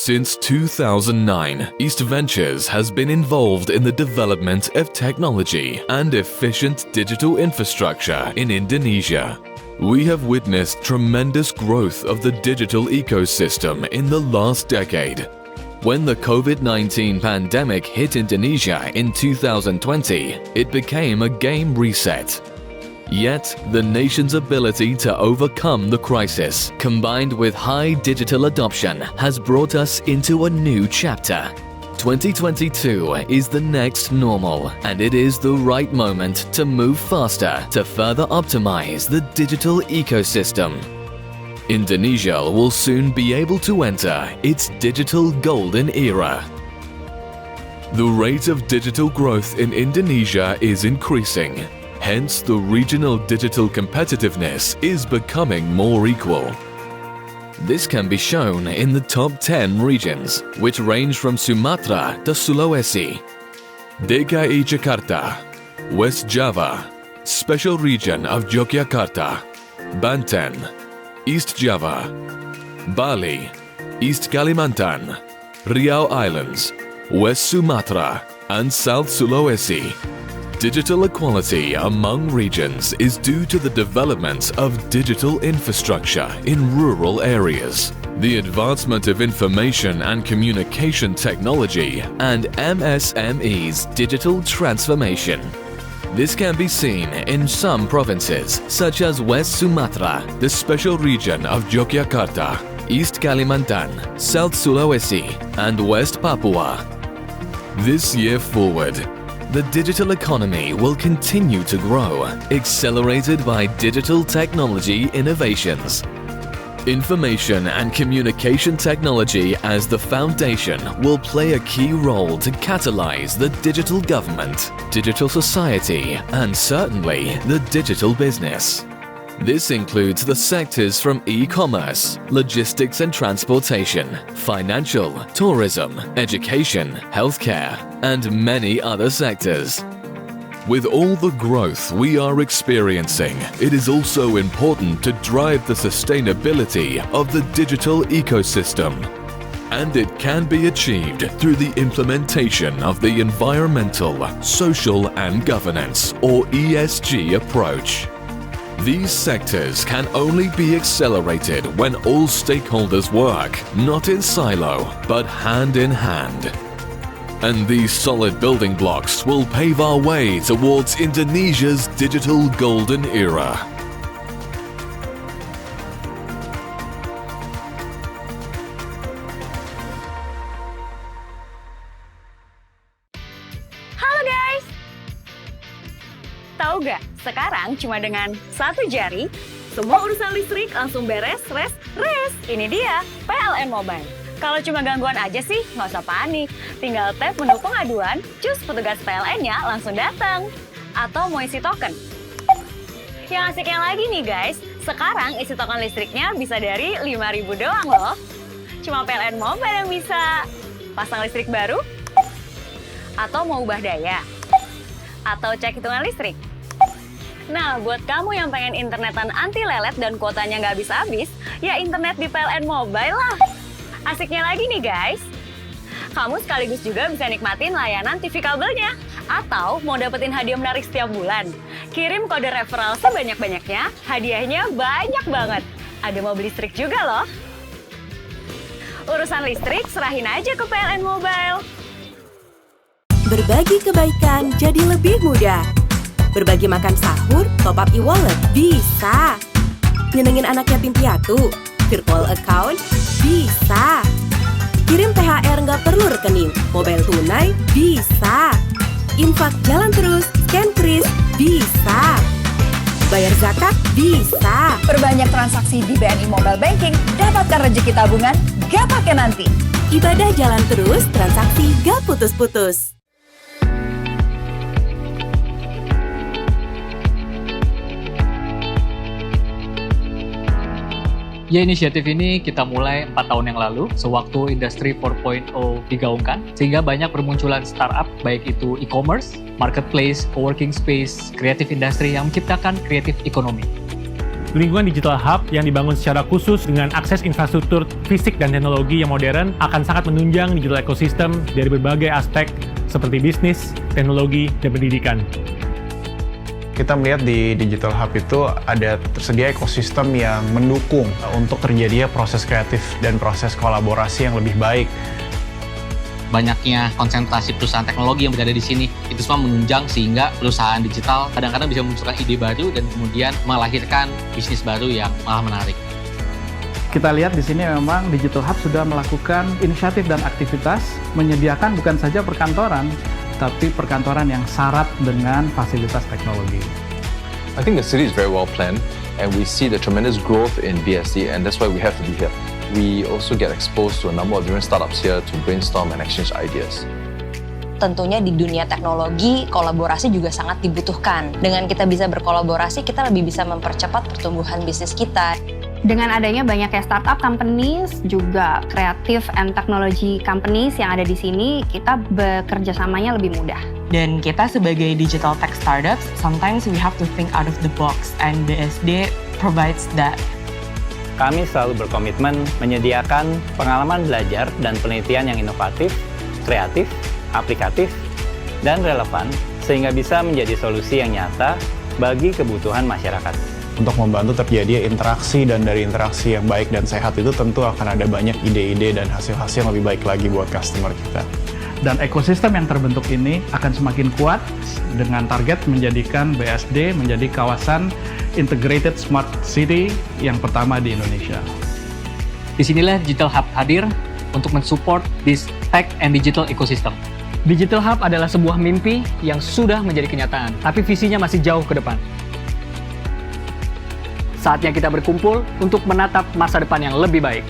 Since 2009, East Ventures has been involved in the development of technology and efficient digital infrastructure in Indonesia. We have witnessed tremendous growth of the digital ecosystem in the last decade. When the COVID-19 pandemic hit Indonesia in 2020, it became a game reset. Yet, the nation's ability to overcome the crisis, combined with high digital adoption, has brought us into a new chapter. 2022 is the next normal, and it is the right moment to move faster to further optimize the digital ecosystem. Indonesia will soon be able to enter its digital golden era. The rate of digital growth in Indonesia is increasing. Hence, the regional digital competitiveness is becoming more equal. This can be shown in the top 10 regions, which range from Sumatra to Sulawesi, DKI Jakarta, West Java, Special Region of Yogyakarta, Banten, East Java, Bali, East Kalimantan, Riau Islands, West Sumatra, and South Sulawesi. Digital equality among regions is due to the development of digital infrastructure in rural areas, the advancement of information and communication technology, and MSME's digital transformation. This can be seen in some provinces, such as West Sumatra, the Special Region of Yogyakarta, East Kalimantan, South Sulawesi, and West Papua. This year forward, the digital economy will continue to grow, accelerated by digital technology innovations. Information and communication technology as the foundation will play a key role to catalyze the digital government, digital society, and certainly the digital business. This includes the sectors from e-commerce, logistics and transportation, financial, tourism, education, healthcare, and many other sectors. With all the growth we are experiencing, it is also important to drive the sustainability of the digital ecosystem. And it can be achieved through the implementation of the environmental, social, and governance, or ESG approach. These sectors can only be accelerated when all stakeholders work, not in silo, but hand in hand. And these solid building blocks will pave our way towards Indonesia's digital golden era. Halo guys! Tahu gak, sekarang cuma dengan satu jari, semua urusan listrik langsung beres, res. Ini dia, PLN Mobile. Kalau cuma gangguan aja sih, nggak usah panik. Tinggal tap menu pengaduan, cus petugas PLN-nya langsung datang. Atau mau isi token. Yang asiknya lagi nih guys, sekarang isi token listriknya bisa dari 5.000 doang loh. Cuma PLN Mobile yang bisa. Pasang listrik baru, atau mau ubah daya, atau cek hitungan listrik. Nah, buat kamu yang pengen internetan anti lelet dan kuotanya nggak habis-habis, ya internet di PLN Mobile lah. Asiknya lagi nih guys, kamu sekaligus juga bisa nikmatin layanan TV kabelnya. Atau mau dapetin hadiah menarik setiap bulan. Kirim kode referral sebanyak-banyaknya, hadiahnya banyak banget. Ada mobil listrik juga loh. Urusan listrik serahin aja ke PLN Mobile. Berbagi kebaikan jadi lebih mudah. Berbagi makan sahur, top up e-wallet, bisa. Nyenengin anak yatim piatu, virtual account, bisa. Kirim THR nggak perlu rekening, mobile tunai, bisa. Infak jalan terus, scan kris, bisa. Bayar zakat, bisa. Perbanyak transaksi di BNI Mobile Banking, dapatkan rezeki tabungan, gak pakai nanti. Ibadah jalan terus, transaksi gak putus-putus. Ya, inisiatif ini kita mulai 4 tahun yang lalu, sewaktu Industri 4.0 digaungkan, sehingga banyak bermunculan startup, baik itu e-commerce, marketplace, co-working space, creative industry yang menciptakan creative economy. Lingkungan digital hub yang dibangun secara khusus dengan akses infrastruktur fisik dan teknologi yang modern akan sangat menunjang digital ecosystem dari berbagai aspek seperti bisnis, teknologi, dan pendidikan. Kita melihat di Digital Hub itu ada tersedia ekosistem yang mendukung untuk terjadinya proses kreatif dan proses kolaborasi yang lebih baik. Banyaknya konsentrasi perusahaan teknologi yang berada di sini, itu semua menunjang sehingga perusahaan digital kadang-kadang bisa memunculkan ide baru dan kemudian melahirkan bisnis baru yang malah menarik. Kita lihat di sini memang Digital Hub sudah melakukan inisiatif dan aktivitas menyediakan bukan saja perkantoran, tapi perkantoran yang syarat dengan fasilitas teknologi. I think the city is very well planned and we see the tremendous growth in BSD and that's why we have to be here. We also get exposed to a number of different startups here to brainstorm and exchange ideas. Tentunya di dunia teknologi, kolaborasi juga sangat dibutuhkan. Dengan kita bisa berkolaborasi, kita lebih bisa mempercepat pertumbuhan bisnis kita. Dengan adanya banyaknya startup companies, juga creative and technology companies yang ada di sini, kita bekerja samanya lebih mudah. Dan kita sebagai digital tech startups, sometimes we have to think out of the box, and BSD provides that. Kami selalu berkomitmen menyediakan pengalaman belajar dan penelitian yang inovatif, kreatif, aplikatif, dan relevan, sehingga bisa menjadi solusi yang nyata bagi kebutuhan masyarakat. Untuk membantu terjadi interaksi, dan dari interaksi yang baik dan sehat itu tentu akan ada banyak ide-ide dan hasil-hasil yang lebih baik lagi buat customer kita. Dan ekosistem yang terbentuk ini akan semakin kuat dengan target menjadikan BSD menjadi kawasan Integrated Smart City yang pertama di Indonesia. Disinilah Digital Hub hadir untuk mensupport this tech and digital ecosystem. Digital Hub adalah sebuah mimpi yang sudah menjadi kenyataan, tapi visinya masih jauh ke depan. Saatnya kita berkumpul untuk menatap masa depan yang lebih baik.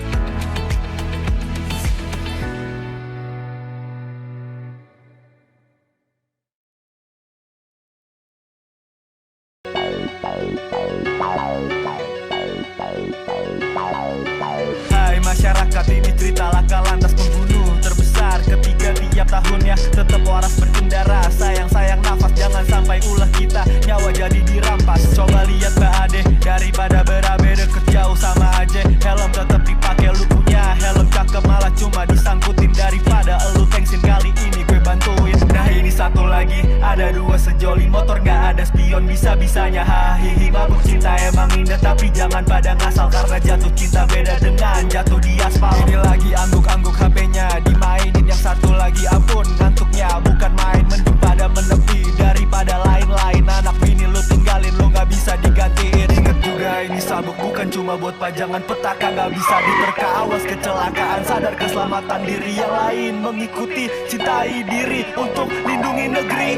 Hai masyarakat, ini cerita laka lantas pembunuh terbesar ketiga tiap tahunnya, tetap waras berkendara. Sayang nafas, jangan sampai ulah kita nyawa jadi dirampas. Coba lihat BAD, daripada berabe deket jauh sama aja. Helm tetap dipakai, lu punya helm cakep malah cuma disangkutin. Daripada elu thanksin, kali ini gue bantuin. Nah ini satu lagi, ada dua sejoli motor gak ada spion, bisa-bisanya hahihi. Mabuk cinta emang indah, tapi jangan pada ngasal, karena jatuh cinta beda dengan jatuh di aspal. Ini lagi angguk-angguk HP-nya dimainin, yang satu lagi ampun ngantuknya bukan main. Mending pada menepi daripada lain-lain. Anak bini lu tinggalin, lu gak bisa digantiin. Ingat juga ini sabuk bukan cuma buat pajangan petaka, gak bisa diterka, awas kecelakaan. Sadar keselamatan diri yang lain, mengikuti cintai diri untuk lindungi negeri.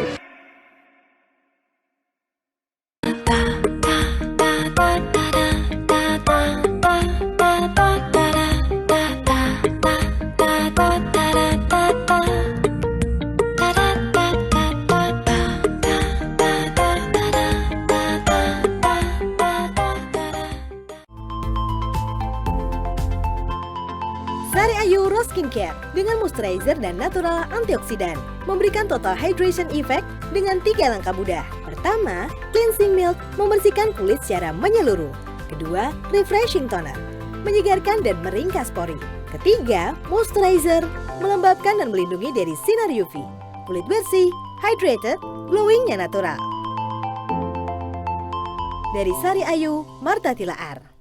Sari Ayu Rose Skincare dengan moisturizer dan natural antioksidan memberikan total hydration effect dengan 3 langkah mudah. Pertama, cleansing milk membersihkan kulit secara menyeluruh. Kedua, refreshing toner menyegarkan dan meringkas pori. Ketiga, moisturizer melembabkan dan melindungi dari sinar UV. Kulit bersih, hydrated, glowingnya natural. Dari Sari Ayu, Marta Tilaar.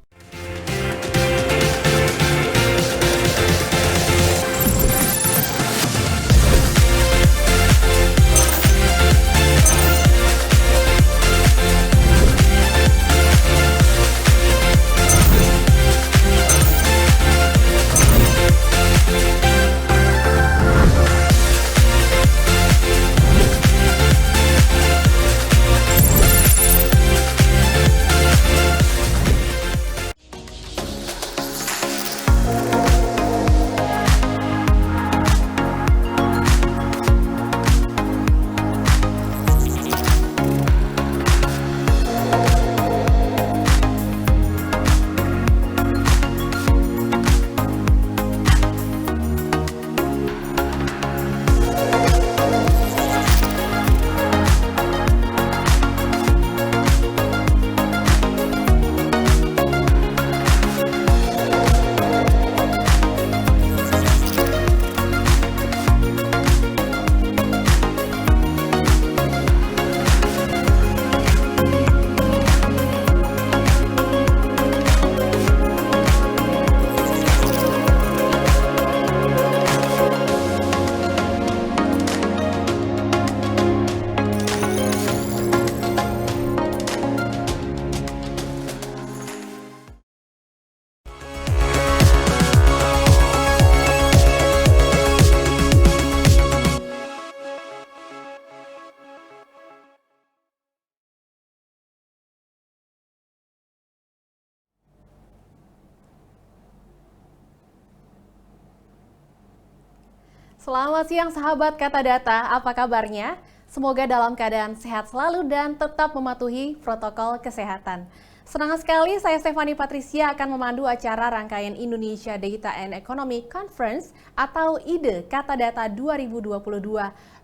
Selamat siang sahabat Kata Data, apa kabarnya? Semoga dalam keadaan sehat selalu dan tetap mematuhi protokol kesehatan. Senang sekali saya Stephanie Patricia akan memandu acara rangkaian Indonesia Data and Economy Conference atau IDE Kata Data 2022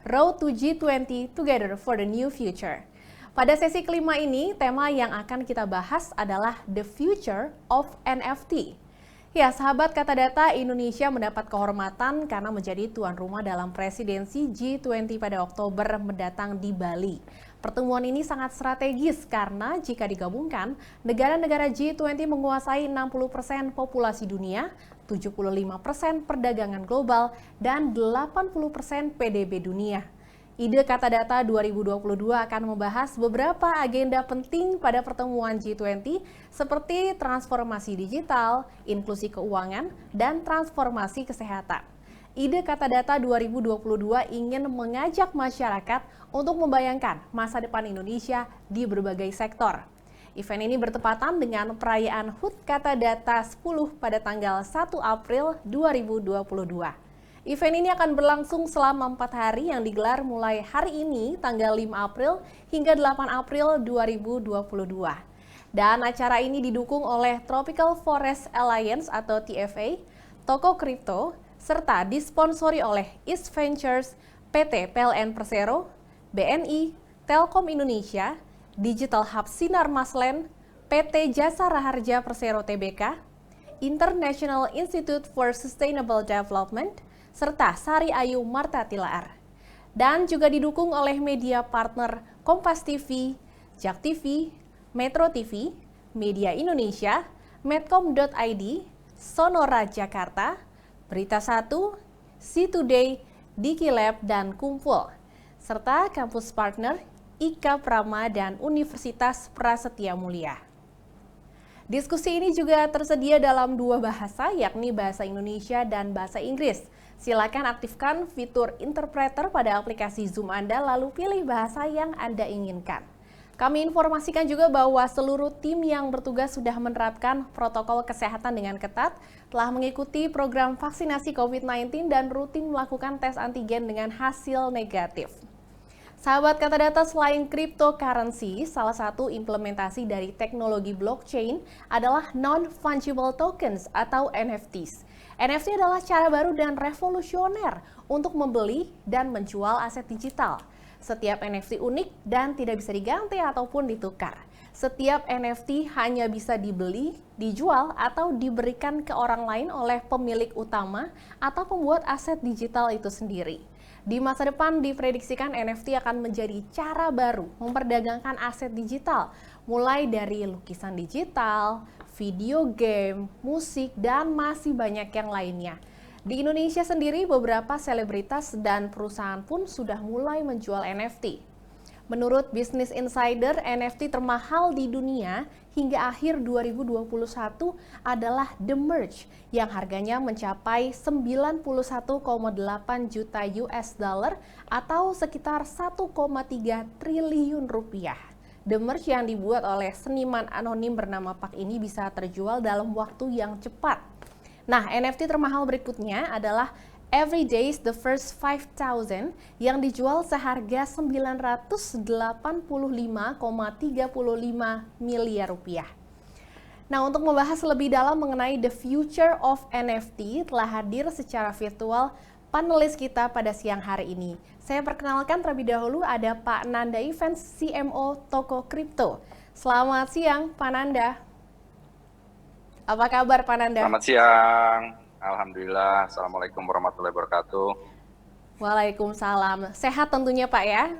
Road to G20 Together for the New Future. Pada sesi kelima ini, tema yang akan kita bahas adalah The Future of NFT. Ya, sahabat Kata Data, Indonesia mendapat kehormatan karena menjadi tuan rumah dalam presidensi G20 pada Oktober mendatang di Bali. Pertemuan ini sangat strategis karena jika digabungkan, negara-negara G20 menguasai 60% populasi dunia, 75% perdagangan global, dan 80% PDB dunia. IDE Kata Data 2022 akan membahas beberapa agenda penting pada pertemuan G20 seperti transformasi digital, inklusi keuangan, dan transformasi kesehatan. IDE Kata Data 2022 ingin mengajak masyarakat untuk membayangkan masa depan Indonesia di berbagai sektor. Event ini bertepatan dengan perayaan HUT Kata Data 10 pada tanggal 1 April 2022. Event ini akan berlangsung selama 4 hari yang digelar mulai hari ini tanggal 5 April hingga 8 April 2022. Dan acara ini didukung oleh Tropical Forest Alliance atau TFA, Toko Kripto, serta disponsori oleh East Ventures, PT PLN Persero, BNI, Telkom Indonesia, Digital Hub Sinar Maslen, PT Jasa Raharja Persero Tbk, International Institute for Sustainable Development, serta Sari Ayu Marta Tilaar. Dan juga didukung oleh media partner Kompas TV, Jak TV, Metro TV, Media Indonesia, Medcom.id, Sonora Jakarta, Berita 1, C-Today, Diki Lab, dan Kumpul, serta kampus partner IKA Prama dan Universitas Prasetya Mulia. Diskusi ini juga tersedia dalam 2 bahasa, yakni bahasa Indonesia dan bahasa Inggris. Silakan aktifkan fitur interpreter pada aplikasi Zoom Anda lalu pilih bahasa yang Anda inginkan. Kami informasikan juga bahwa seluruh tim yang bertugas sudah menerapkan protokol kesehatan dengan ketat, telah mengikuti program vaksinasi COVID-19 dan rutin melakukan tes antigen dengan hasil negatif. Sahabat Kata Data, selain cryptocurrency, salah satu implementasi dari teknologi blockchain adalah non-fungible tokens atau NFTs. NFT adalah cara baru dan revolusioner untuk membeli dan menjual aset digital. Setiap NFT unik dan tidak bisa diganti ataupun ditukar. Setiap NFT hanya bisa dibeli, dijual, atau diberikan ke orang lain oleh pemilik utama atau pembuat aset digital itu sendiri. Di masa depan diprediksikan NFT akan menjadi cara baru memperdagangkan aset digital, mulai dari lukisan digital, video game, musik, dan masih banyak yang lainnya. Di Indonesia sendiri, beberapa selebritas dan perusahaan pun sudah mulai menjual NFT. Menurut Business Insider, NFT termahal di dunia hingga akhir 2021 adalah The Merge yang harganya mencapai 91,8 juta US dollar atau sekitar 1,3 triliun rupiah. The Merge yang dibuat oleh seniman anonim bernama Pak ini bisa terjual dalam waktu yang cepat. Nah, NFT termahal berikutnya adalah Every Days The First 5,000 yang dijual seharga 985,35 miliar rupiah. Nah, untuk membahas lebih dalam mengenai the future of NFT telah hadir secara virtual panelis kita pada siang hari ini. Saya perkenalkan terlebih dahulu ada Pak Nanda Events, CMO Toko Kripto. Selamat siang, Pak Nanda. Apa kabar, Pak Nanda? Selamat siang. Alhamdulillah. Assalamualaikum warahmatullahi wabarakatuh. Waalaikumsalam. Sehat tentunya, Pak ya?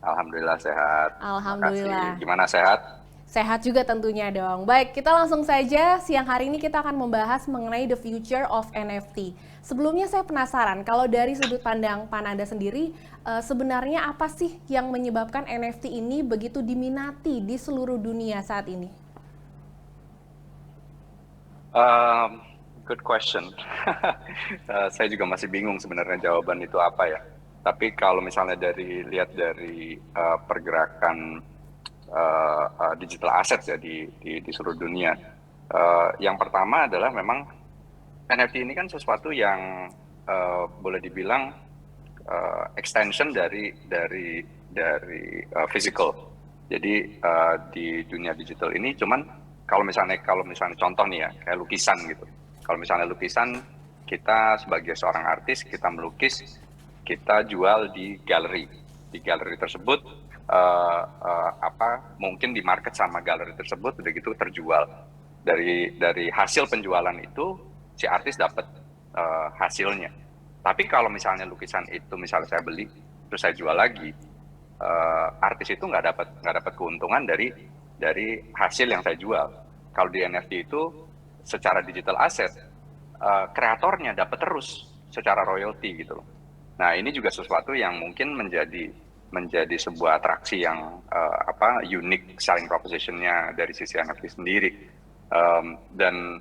Alhamdulillah sehat. Alhamdulillah. Makasih. Gimana sehat? Sehat juga tentunya dong. Baik, kita langsung saja. Siang hari ini kita akan membahas mengenai the future of NFT. Sebelumnya saya penasaran, kalau dari sudut pandang Pak Nanda sendiri, sebenarnya apa sih yang menyebabkan NFT ini begitu diminati di seluruh dunia saat ini? Good question. Saya juga masih bingung sebenarnya jawaban itu apa ya. Tapi kalau misalnya lihat dari pergerakan digital assets ya di seluruh dunia, yang pertama adalah memang NFT ini kan sesuatu yang boleh dibilang extension dari physical. Jadi di dunia digital ini cuman kalau misalnya contoh nih ya kayak lukisan gitu. Kalau misalnya lukisan, kita sebagai seorang artis, kita melukis, kita jual di galeri. Di galeri tersebut mungkin di market sama galeri tersebut udah gitu terjual. Dari hasil penjualan itu si artis dapat hasilnya. Tapi kalau misalnya lukisan itu misalnya saya beli terus saya jual lagi, artis itu nggak dapat keuntungan dari hasil yang saya jual. Kalau di NFT itu secara digital asset, kreatornya dapat terus secara royalty gitu loh. Nah ini juga sesuatu yang mungkin menjadi sebuah atraksi yang unique selling proposition-nya dari sisi NFT sendiri. Dan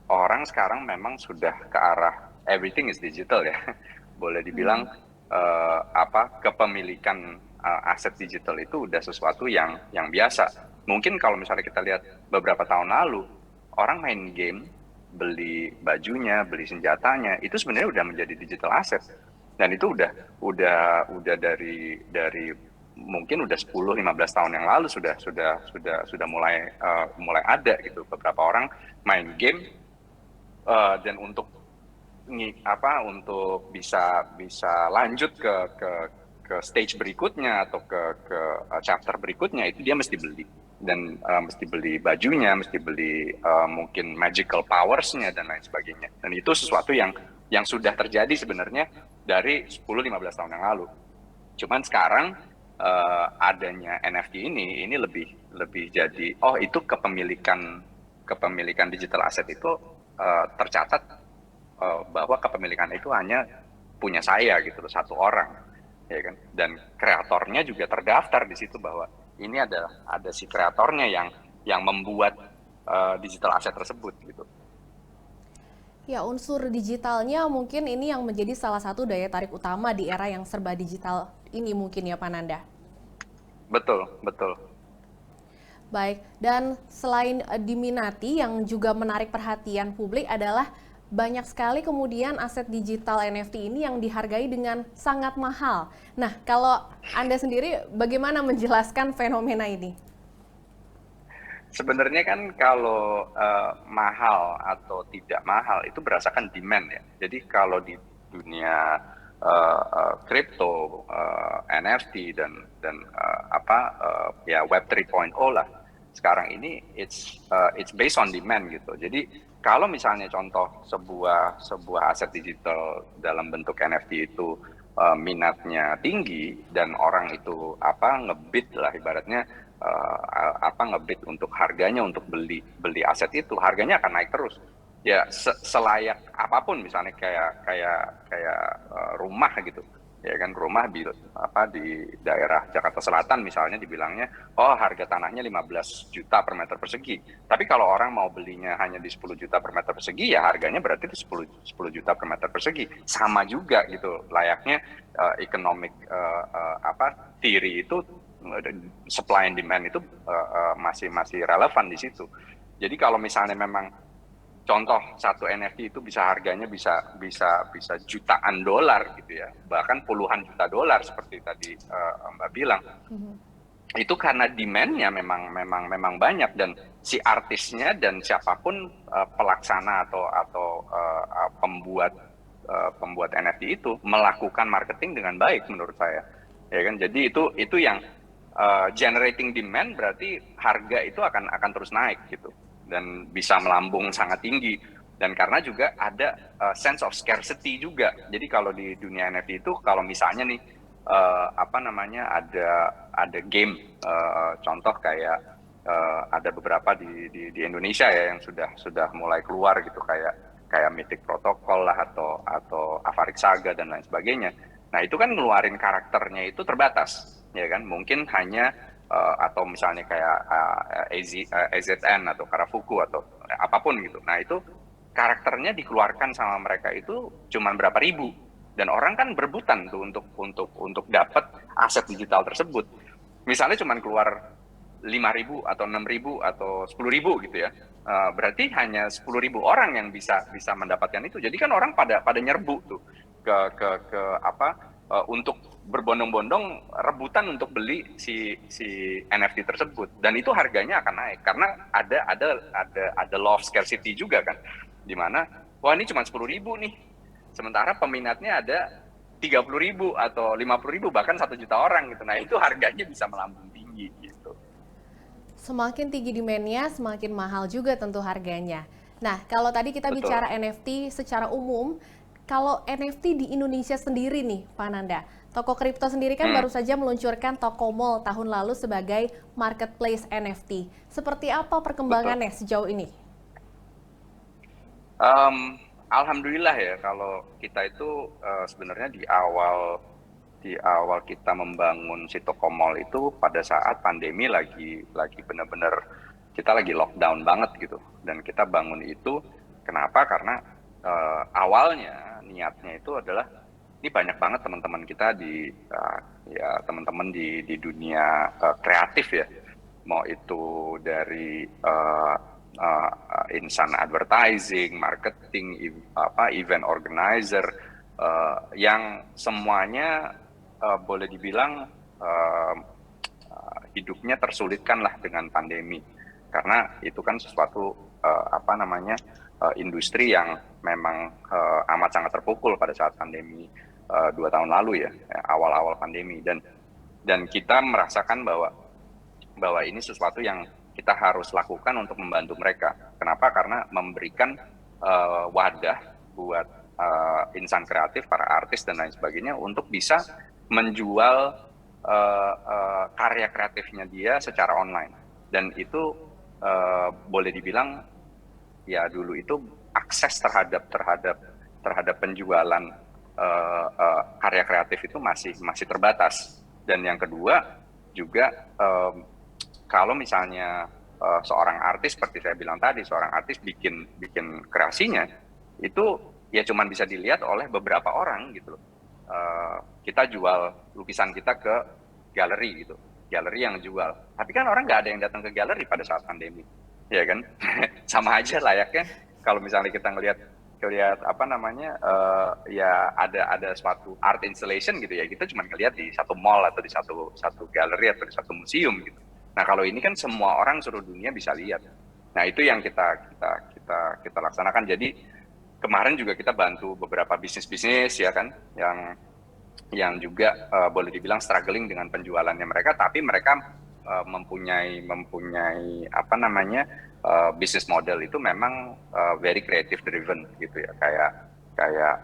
orang sekarang memang sudah ke arah everything is digital ya. Boleh dibilang kepemilikan aset digital itu udah sesuatu yang biasa. Mungkin kalau misalnya kita lihat beberapa tahun lalu, orang main game, beli bajunya, beli senjatanya, itu sebenarnya udah menjadi digital asset. Dan itu udah dari mungkin udah 10-15 tahun yang lalu sudah mulai ada gitu. Beberapa orang main game dan untuk bisa lanjut ke stage berikutnya atau ke chapter berikutnya, itu dia mesti beli. Dan mesti beli bajunya, mesti beli mungkin magical powers-nya dan lain sebagainya. Dan itu sesuatu yang sudah terjadi sebenarnya dari 10-15 tahun yang lalu. Cuman sekarang adanya NFT ini lebih jadi itu kepemilikan digital asset itu tercatat bahwa kepemilikan itu hanya punya saya gitu loh, satu orang, ya kan. Dan kreatornya juga terdaftar di situ bahwa ini ada si kreatornya yang membuat digital asset tersebut gitu. Ya, unsur digitalnya mungkin ini yang menjadi salah satu daya tarik utama di era yang serba digital ini mungkin ya Pak Nanda. Betul. Baik, dan selain diminati yang juga menarik perhatian publik adalah banyak sekali kemudian aset digital NFT ini yang dihargai dengan sangat mahal. Nah, kalau Anda sendiri bagaimana menjelaskan fenomena ini? Sebenarnya kan kalau mahal atau tidak mahal itu berdasarkan demand ya. Jadi kalau di dunia kripto, NFT dan Web 3.0 lah. Sekarang ini it's based on demand gitu. Jadi kalau misalnya contoh sebuah aset digital dalam bentuk NFT itu minatnya tinggi dan orang itu ngebid lah ibaratnya ngebid untuk harganya untuk beli aset itu, harganya akan naik terus. Ya selayak apapun misalnya kayak rumah gitu. Ya kan rumah di daerah Jakarta Selatan misalnya dibilangnya harga tanahnya 15 juta per meter persegi. Tapi kalau orang mau belinya hanya di 10 juta per meter persegi ya harganya berarti itu 10 juta per meter persegi. Sama juga gitu layaknya economic theory itu supply and demand itu masih relevan di situ. Jadi kalau misalnya memang contoh satu NFT itu harganya bisa jutaan dolar gitu ya, bahkan puluhan juta dolar seperti tadi Mbak bilang. Itu karena demand-nya memang banyak dan si artisnya dan siapapun pelaksana atau pembuat NFT itu melakukan marketing dengan baik menurut saya. Ya kan? Jadi itu yang generating demand berarti harga itu akan terus naik gitu. Dan bisa melambung sangat tinggi. Dan karena juga ada sense of scarcity juga. Jadi kalau di dunia NFT itu kalau misalnya nih ada game contoh kayak ada beberapa di Indonesia ya yang sudah mulai keluar gitu kayak Mythic Protocol lah atau Apharic Saga dan lain sebagainya. Nah, itu kan ngeluarin karakternya itu terbatas, ya kan? Mungkin hanya atau misalnya kayak AZN atau Karafuku atau apapun gitu. Nah itu karakternya dikeluarkan sama mereka itu cuman berapa ribu dan orang kan berebutan tuh untuk dapat aset digital tersebut. Misalnya cuman keluar 5.000 atau 6.000 atau 10.000 gitu ya. Berarti hanya 10.000 orang yang bisa mendapatkan itu. Jadi kan orang pada nyerbu tuh ke untuk berbondong-bondong rebutan untuk beli si NFT tersebut, dan itu harganya akan naik karena ada law of scarcity juga kan, di mana wah ini cuma 10.000 nih, sementara peminatnya ada 30.000 atau 50.000 bahkan 1 juta orang gitu. Nah itu harganya bisa melambung tinggi gitu. Semakin tinggi demand-nya, semakin mahal juga tentu harganya. Nah, kalau tadi kita Betul. bicara NFT secara umum, kalau NFT di Indonesia sendiri nih, Pak Nanda, toko kripto sendiri kan baru saja meluncurkan Tokomall tahun lalu sebagai marketplace NFT. Seperti apa perkembangannya sejauh ini? Alhamdulillah ya, kalau kita itu sebenarnya di awal kita membangun si Tokomall itu pada saat pandemi lagi benar-benar kita lagi lockdown banget gitu, dan kita bangun itu kenapa? Karena awalnya niatnya itu adalah ini banyak banget teman-teman kita teman-teman di dunia kreatif ya, mau itu dari insan advertising, marketing, event organizer, yang semuanya boleh dibilang hidupnya tersulitkan lah dengan pandemi, karena itu kan sesuatu industri yang memang amat sangat terpukul pada saat pandemi 2 tahun lalu ya, awal-awal pandemi, dan kita merasakan bahwa ini sesuatu yang kita harus lakukan untuk membantu mereka. Kenapa? Karena memberikan wadah buat insan kreatif, para artis dan lain sebagainya untuk bisa menjual karya kreatifnya dia secara online. Dan itu boleh dibilang ya dulu itu akses terhadap penjualan karya kreatif itu masih terbatas. Dan yang kedua juga kalau misalnya seorang artis seperti saya bilang tadi, seorang artis bikin kreasinya itu ya cuman bisa dilihat oleh beberapa orang gitu loh. Kita jual lukisan kita ke galeri gitu, galeri yang jual. Tapi kan orang nggak ada yang datang ke galeri pada saat pandemi, ya kan? Sama aja layaknya kalau misalnya kita ngelihat ya ada suatu art installation gitu ya, kita cuma ngelihat di satu mall atau di satu galeri atau di satu museum gitu. Nah kalau ini kan semua orang seluruh dunia bisa lihat. Nah itu yang kita laksanakan. Jadi kemarin juga kita bantu beberapa bisnis ya kan, yang juga boleh dibilang struggling dengan penjualannya mereka, tapi mereka mempunyai bisnis model itu memang very creative driven gitu ya, kayak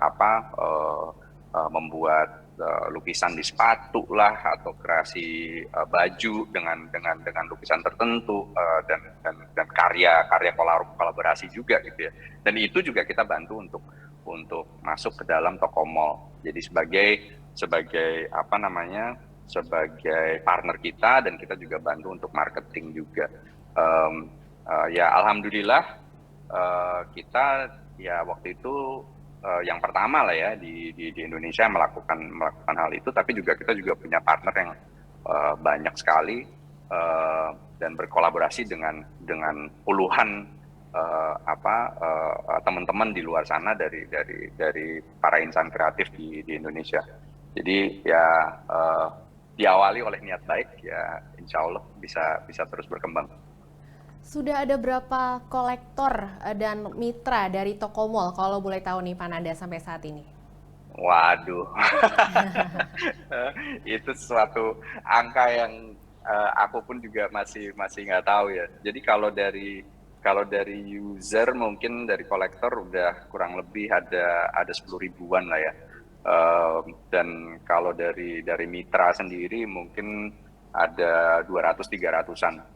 membuat lukisan di sepatu lah, atau kreasi baju dengan lukisan tertentu, dan karya kolaborasi juga gitu ya. Dan itu juga kita bantu untuk masuk ke dalam Tokomall. Jadi sebagai partner kita, dan kita juga bantu untuk marketing juga. Ya alhamdulillah kita ya waktu itu yang pertama lah ya di Indonesia melakukan hal itu, tapi kita juga punya partner yang banyak sekali dan berkolaborasi dengan puluhan teman-teman di luar sana dari para insan kreatif di Indonesia. Jadi ya diawali oleh niat baik ya, insya Allah bisa terus berkembang. Sudah ada berapa kolektor dan mitra dari Tokomall kalau boleh tahu nih Pak Nanda sampai saat ini? Waduh, itu suatu angka yang aku pun juga masih nggak tahu ya. Jadi kalau dari user mungkin dari kolektor udah kurang lebih ada 10 ribuan lah ya. Dan kalau dari mitra sendiri mungkin ada 200-300an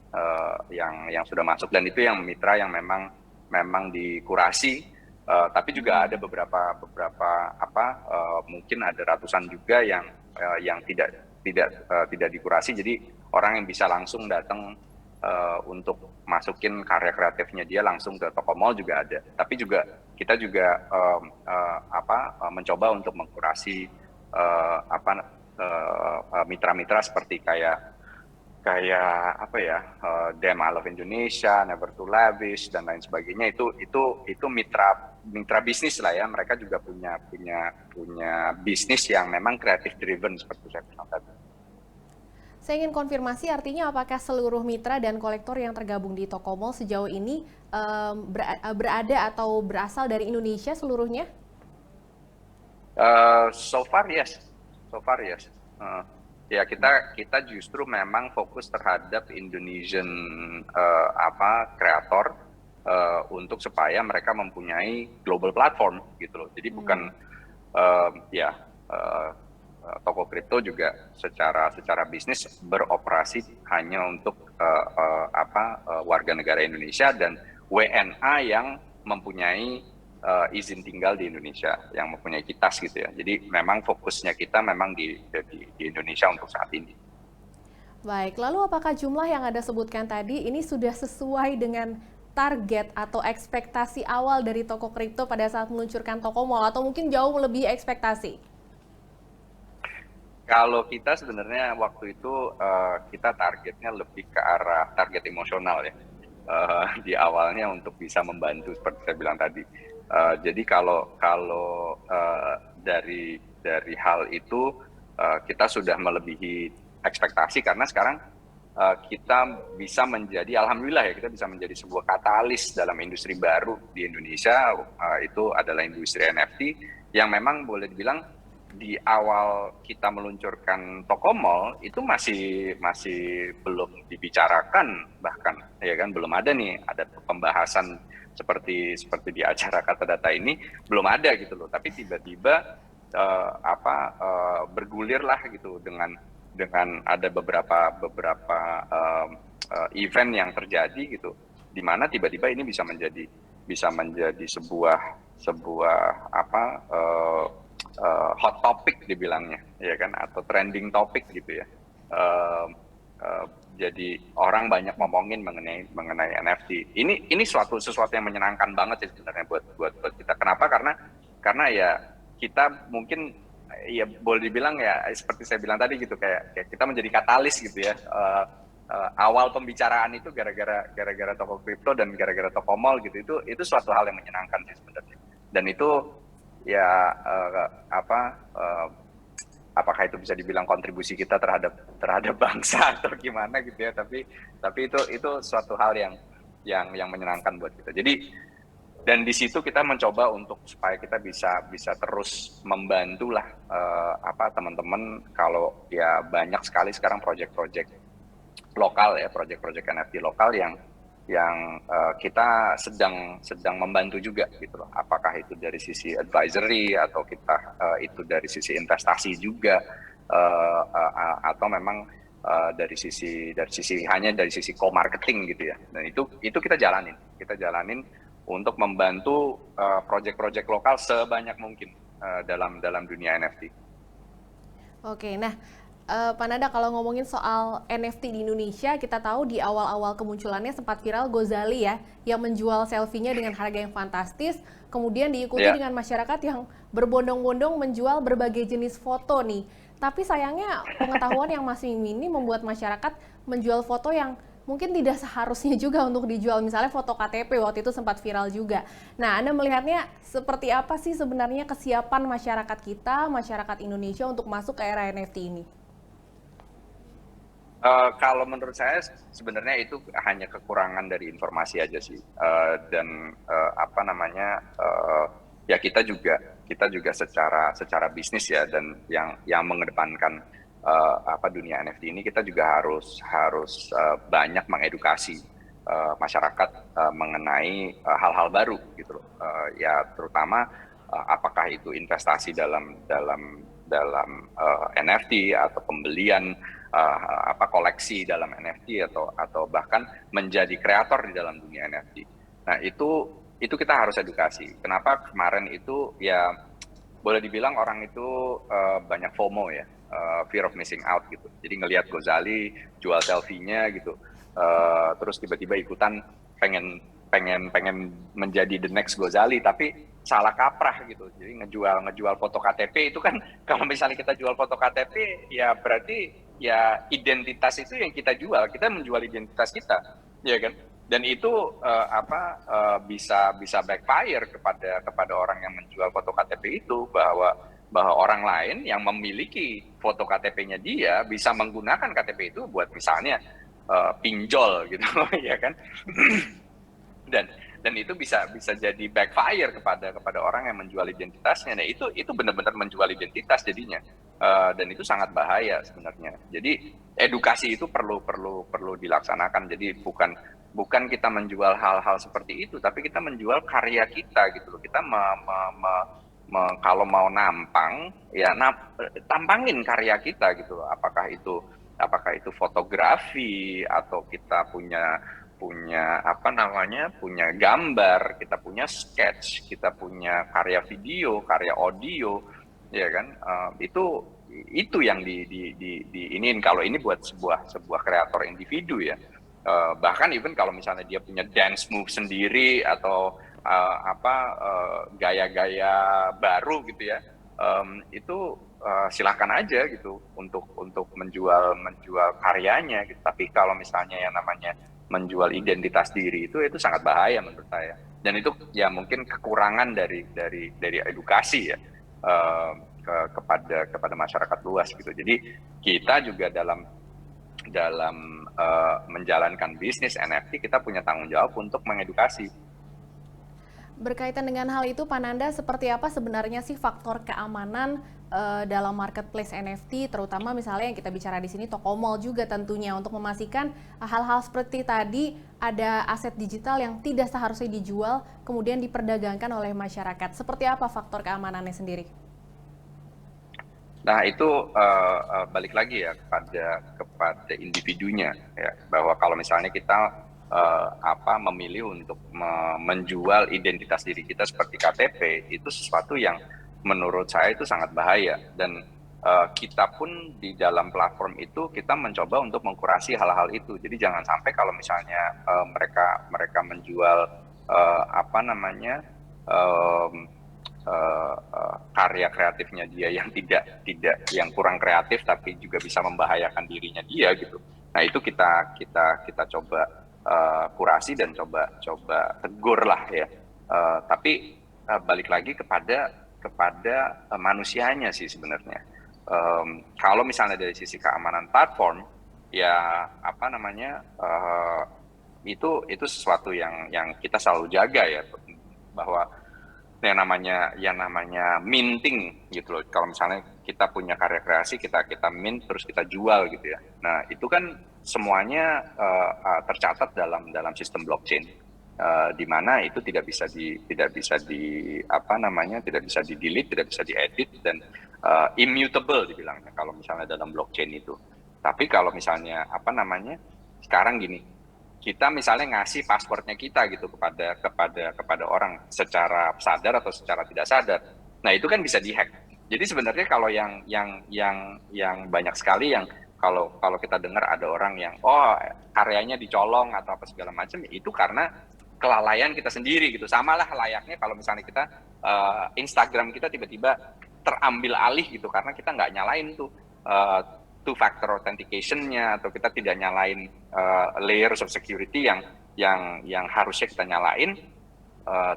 yang sudah masuk, dan itu yang mitra yang memang dikurasi, tapi juga ada beberapa mungkin ada ratusan juga yang tidak dikurasi. Jadi orang yang bisa langsung datang untuk masukin karya kreatifnya dia langsung ke Tokomall juga ada. Tapi juga kita juga mencoba untuk mengkurasi mitra-mitra seperti kayak kayak apa ya, Damn I Love Indonesia, Never to Lavish dan lain sebagainya, itu mitra bisnis lah ya. Mereka juga punya bisnis yang memang creative driven seperti saya bilang tadi. Saya ingin konfirmasi, artinya apakah seluruh mitra dan kolektor yang tergabung di Tokomall sejauh ini berada atau berasal dari Indonesia seluruhnya? So far yes. Ya kita justru memang fokus terhadap Indonesian kreator untuk supaya mereka mempunyai global platform gitu loh. Jadi bukan toko kripto juga secara bisnis beroperasi hanya untuk warga negara Indonesia dan WNA yang mempunyai izin tinggal di Indonesia, yang mempunyai kitas gitu ya. Jadi memang fokusnya kita memang di Indonesia untuk saat ini. Baik, lalu apakah jumlah yang Anda sebutkan tadi ini sudah sesuai dengan target atau ekspektasi awal dari toko kripto pada saat meluncurkan Tokomall, atau mungkin jauh lebih ekspektasi? Kalau kita sebenarnya waktu itu kita targetnya lebih ke arah target emosional ya. Di awalnya untuk bisa membantu seperti saya bilang tadi. Jadi kalau dari hal itu kita sudah melebihi ekspektasi, karena sekarang kita bisa menjadi, alhamdulillah ya, kita bisa menjadi sebuah katalis dalam industri baru di Indonesia. Itu adalah industri NFT yang memang boleh dibilang di awal kita meluncurkan Tokomall itu masih belum dibicarakan, bahkan ya kan belum ada pembahasan seperti di acara Kata Data ini, belum ada gitu loh. Tapi tiba-tiba bergulirlah gitu dengan ada beberapa event yang terjadi gitu, di mana tiba-tiba ini bisa menjadi sebuah hot topic dibilangnya, ya kan, atau trending topic gitu ya. Jadi orang banyak ngomongin mengenai NFT. Ini sesuatu yang menyenangkan banget sih sebenarnya buat kita. Kenapa? Karena ya kita mungkin ya boleh dibilang ya seperti saya bilang tadi gitu, kayak kita menjadi katalis gitu ya. Awal pembicaraan itu gara-gara toko kripto dan gara-gara Tokomall gitu, itu suatu hal yang menyenangkan sih sebenarnya. Dan itu ya apakah itu bisa dibilang kontribusi kita terhadap bangsa atau gimana gitu ya, tapi itu suatu hal yang menyenangkan buat kita. Jadi dan di situ kita mencoba untuk supaya kita bisa terus membantu lah teman-teman. Kalau ya banyak sekali sekarang proyek-proyek lokal ya, proyek-proyek NFT lokal yang kita sedang membantu juga gitu loh. Apakah itu dari sisi advisory atau kita itu dari sisi investasi juga, atau memang dari sisi co-marketing gitu ya. Dan itu kita jalanin untuk membantu proyek-proyek lokal sebanyak mungkin dalam dunia NFT. Oke, nah Pak Nada, kalau ngomongin soal NFT di Indonesia, kita tahu di awal-awal kemunculannya sempat viral Gozali ya, yang menjual selfie-nya dengan harga yang fantastis, kemudian diikuti dengan masyarakat yang berbondong-bondong menjual berbagai jenis foto nih. Tapi sayangnya pengetahuan yang masih minim membuat masyarakat menjual foto yang mungkin tidak seharusnya juga untuk dijual. Misalnya foto KTP waktu itu sempat viral juga. Nah, Anda melihatnya seperti apa sih sebenarnya kesiapan masyarakat kita, masyarakat Indonesia untuk masuk ke era NFT ini? Kalau menurut saya sebenarnya itu hanya kekurangan dari informasi aja sih, dan ya kita juga secara bisnis ya, dan yang mengedepankan dunia NFT ini, kita juga harus banyak mengedukasi masyarakat mengenai hal-hal baru gitu loh. Ya terutama apakah itu investasi dalam NFT atau pembelian koleksi dalam NFT atau bahkan menjadi kreator di dalam dunia NFT. Nah, itu kita harus edukasi. Kenapa kemarin itu ya boleh dibilang orang itu banyak FOMO ya, fear of missing out gitu. Jadi ngelihat Gozali jual selfie-nya gitu, terus tiba-tiba ikutan pengen menjadi the next Gozali, tapi salah kaprah gitu. Jadi ngejual foto KTP itu kan kalau misalnya kita jual foto KTP ya berarti ya identitas itu yang kita jual, kita menjual identitas kita, ya kan? Dan itu bisa backfire kepada orang yang menjual foto KTP itu, bahwa orang lain yang memiliki foto KTP-nya dia bisa menggunakan KTP itu buat misalnya pinjol gitu ya kan. dan itu bisa jadi backfire kepada orang yang menjual identitasnya. Nah itu benar-benar menjual identitas jadinya. Dan itu sangat bahaya sebenarnya. Jadi edukasi itu perlu dilaksanakan. Jadi bukan kita menjual hal-hal seperti itu, tapi kita menjual karya kita gitu loh. Kita kalau mau nampang ya tampangin karya kita gitu. Apakah itu fotografi atau kita punya gambar, kita punya sketch, kita punya karya video, karya audio, ya kan? Itu yang diinin kalau ini buat sebuah kreator individu ya. Bahkan even kalau misalnya dia punya dance move sendiri atau gaya-gaya baru gitu ya, itu silahkan aja gitu untuk menjual karyanya gitu. Tapi kalau misalnya yang namanya menjual identitas diri itu sangat bahaya menurut saya. Dan itu ya mungkin kekurangan dari edukasi ya kepada masyarakat luas gitu. Jadi kita juga dalam menjalankan bisnis NFT kita punya tanggung jawab untuk mengedukasi. Berkaitan dengan hal itu, Pak Nanda, seperti apa sebenarnya sih faktor keamanan dalam marketplace NFT, terutama misalnya yang kita bicara di sini toko mall juga tentunya, untuk memastikan hal-hal seperti tadi ada aset digital yang tidak seharusnya dijual kemudian diperdagangkan oleh masyarakat. Seperti apa faktor keamanannya sendiri? Nah itu balik lagi ya kepada individunya ya, bahwa kalau misalnya kita memilih untuk menjual identitas diri kita seperti KTP, itu sesuatu yang menurut saya itu sangat bahaya. Dan kita pun di dalam platform itu kita mencoba untuk mengkurasi hal-hal itu. Jadi jangan sampai kalau misalnya mereka menjual karya kreatifnya dia yang tidak yang kurang kreatif tapi juga bisa membahayakan dirinya dia gitu. Nah itu kita coba kurasi dan coba tegur lah ya. Tapi balik lagi kepada manusianya sih sebenarnya. Kalau misalnya dari sisi keamanan platform ya itu sesuatu yang kita selalu jaga ya, bahwa yang namanya minting gitu loh. Kalau misalnya kita punya karya kreasi, kita mint terus kita jual gitu ya. Nah itu kan semuanya tercatat dalam sistem blockchain, di mana itu tidak bisa di delete, tidak bisa diedit, dan immutable dibilangnya kalau misalnya dalam blockchain itu. Tapi kalau misalnya sekarang gini, kita misalnya ngasih passwordnya kita gitu kepada orang secara sadar atau secara tidak sadar. Nah itu kan bisa dihack. Jadi sebenarnya kalau yang banyak sekali yang kalau kita dengar ada orang yang karyanya dicolong atau apa segala macam, itu karena kelalaian kita sendiri gitu. Samalah layaknya kalau misalnya kita Instagram kita tiba-tiba terambil alih gitu karena kita nggak nyalain tuh two-factor authentication-nya, atau kita tidak nyalain layers of security yang harusnya kita nyalain.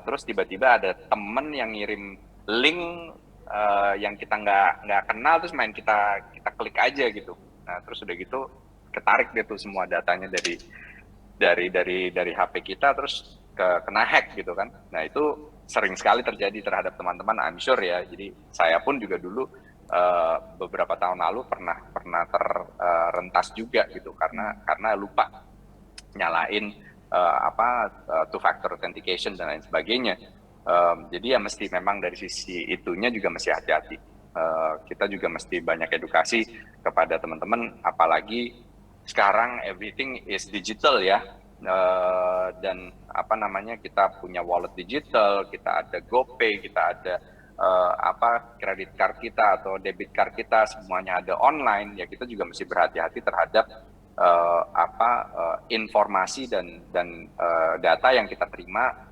Terus tiba-tiba ada temen yang ngirim link yang kita nggak kenal, terus kita klik aja gitu. Nah terus udah gitu ketarik deh tuh semua datanya dari HP kita, terus kena hack gitu kan. Nah itu sering sekali terjadi terhadap teman-teman, I'm sure ya. Jadi saya pun juga dulu beberapa tahun lalu pernah terrentas juga gitu karena lupa nyalain two-factor authentication dan lain sebagainya. Jadi ya mesti memang dari sisi itunya juga mesti hati-hati. Kita juga mesti banyak edukasi kepada teman-teman, apalagi sekarang everything is digital ya. Dan kita punya wallet digital, kita ada GoPay, kita ada kredit card kita atau debit card kita, semuanya ada online ya. Kita juga mesti berhati-hati terhadap informasi dan data yang kita terima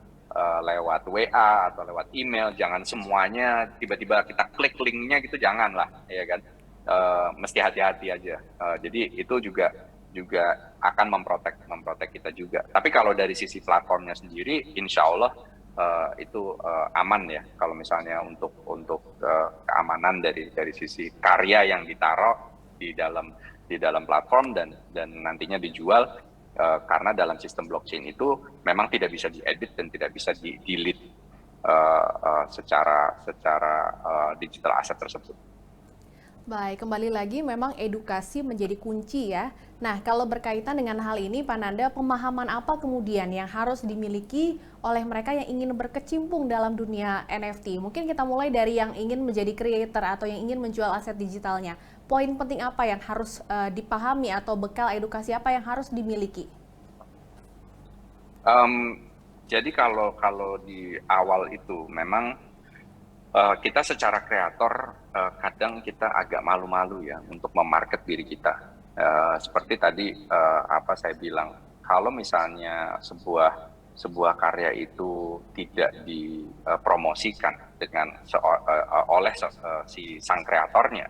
lewat WA atau lewat email, jangan semuanya tiba-tiba kita klik linknya gitu, janganlah, ya kan. Mesti hati-hati aja. Jadi itu juga akan memprotek kita juga. Tapi kalau dari sisi platformnya sendiri, insya Allah itu aman ya. Kalau misalnya untuk keamanan dari sisi karya yang ditaruh di dalam platform dan nantinya dijual, karena dalam sistem blockchain itu memang tidak bisa diedit dan tidak bisa di-delete secara digital asset tersebut. Baik, kembali lagi memang edukasi menjadi kunci ya. Nah, kalau berkaitan dengan hal ini, Pak Nanda, pemahaman apa kemudian yang harus dimiliki oleh mereka yang ingin berkecimpung dalam dunia NFT? Mungkin kita mulai dari yang ingin menjadi creator atau yang ingin menjual aset digitalnya. Poin penting apa yang harus dipahami atau bekal edukasi apa yang harus dimiliki? Jadi kalau di awal itu memang kita secara kreator kadang kita agak malu-malu ya untuk memarket diri kita. Seperti tadi saya bilang, kalau misalnya sebuah karya itu tidak dipromosikan oleh si sang kreatornya,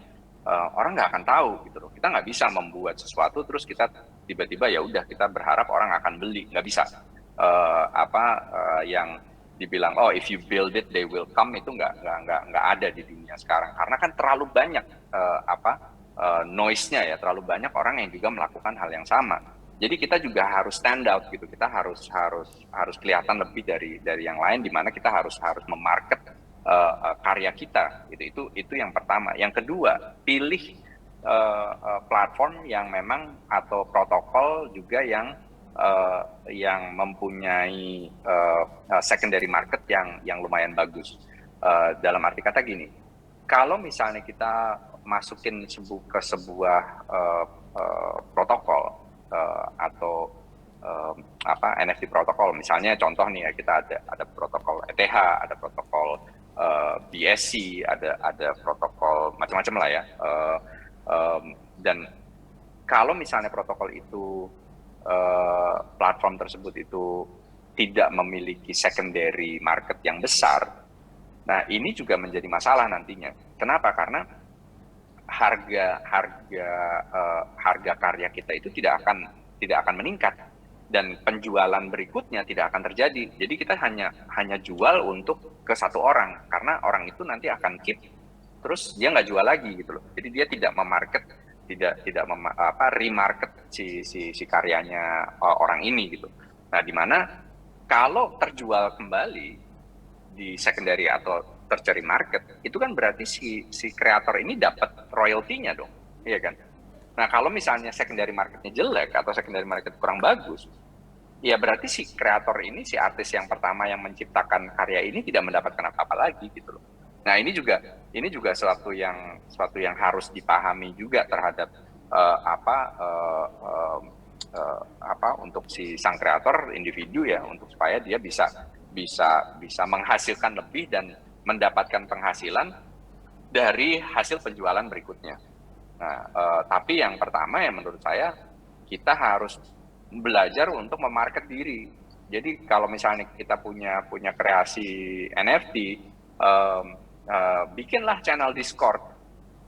orang nggak akan tahu gitu loh. Kita nggak bisa membuat sesuatu terus kita tiba-tiba ya udah kita berharap orang akan beli, nggak bisa. Yang dibilang if you build it they will come, itu nggak ada di dunia sekarang, karena kan terlalu banyak noise-nya ya, terlalu banyak orang yang juga melakukan hal yang sama. Jadi kita juga harus stand out gitu, kita harus kelihatan lebih dari yang lain, di mana kita harus memarket karya kita gitu. Itu yang pertama. Yang kedua, pilih platform yang memang atau protokol juga yang mempunyai secondary market yang lumayan bagus. Dalam arti kata gini, kalau misalnya kita masukin ke sebuah protokol atau NFT protokol, misalnya contoh nih ya, kita ada protokol ETH, ada protokol BSC, ada protokol macam-macam lah ya. Dan kalau misalnya protokol itu platform tersebut itu tidak memiliki secondary market yang besar, nah ini juga menjadi masalah nantinya. Kenapa? Karena harga karya kita itu tidak akan meningkat dan penjualan berikutnya tidak akan terjadi. Jadi kita hanya jual untuk ke satu orang, karena orang itu nanti akan keep, terus dia nggak jual lagi gitu loh. Jadi dia tidak memarket, tidak remarket si karyanya orang ini gitu. Nah, di mana kalau terjual kembali di secondary atau tertiary market, itu kan berarti si kreator ini dapat royaltinya dong, iya kan? Nah, kalau misalnya secondary marketnya jelek atau secondary market kurang bagus, ya berarti si kreator ini, si artis yang pertama yang menciptakan karya ini tidak mendapatkan apa-apa lagi gitu loh. Nah, ini juga suatu yang harus dipahami juga terhadap untuk si sang kreator individu ya, untuk supaya dia bisa menghasilkan lebih dan mendapatkan penghasilan dari hasil penjualan berikutnya. Nah, tapi yang pertama ya menurut saya kita harus belajar untuk memarket diri. Jadi kalau misalnya kita punya kreasi NFT, bikinlah channel Discord,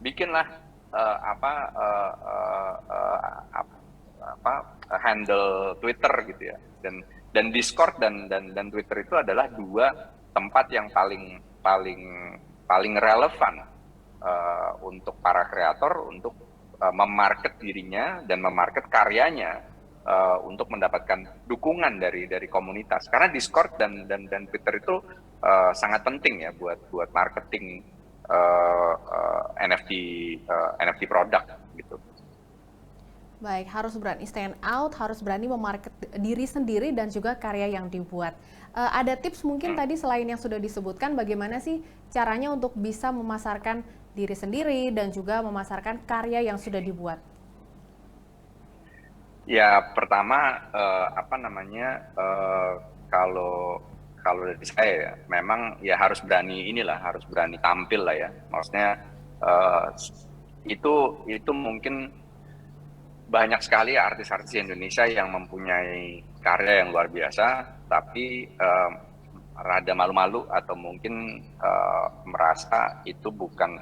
bikinlah handle Twitter gitu ya. Dan Discord dan Twitter itu adalah dua tempat yang paling relevan untuk para kreator untuk memarket dirinya dan memarket karyanya, untuk mendapatkan dukungan dari komunitas. Karena Discord dan Twitter itu sangat penting ya buat marketing NFT produk gitu. Baik, harus berani stand out, harus berani memarket diri sendiri dan juga karya yang dibuat. Ada tips mungkin tadi selain yang sudah disebutkan, bagaimana sih caranya untuk bisa memasarkan diri sendiri dan juga memasarkan karya yang sudah dibuat? Ya, pertama kalau dari saya ya, memang ya harus berani tampil lah ya. Maksudnya itu mungkin banyak sekali artis-artis Indonesia yang mempunyai karya yang luar biasa, tapi rada malu-malu atau mungkin merasa itu bukan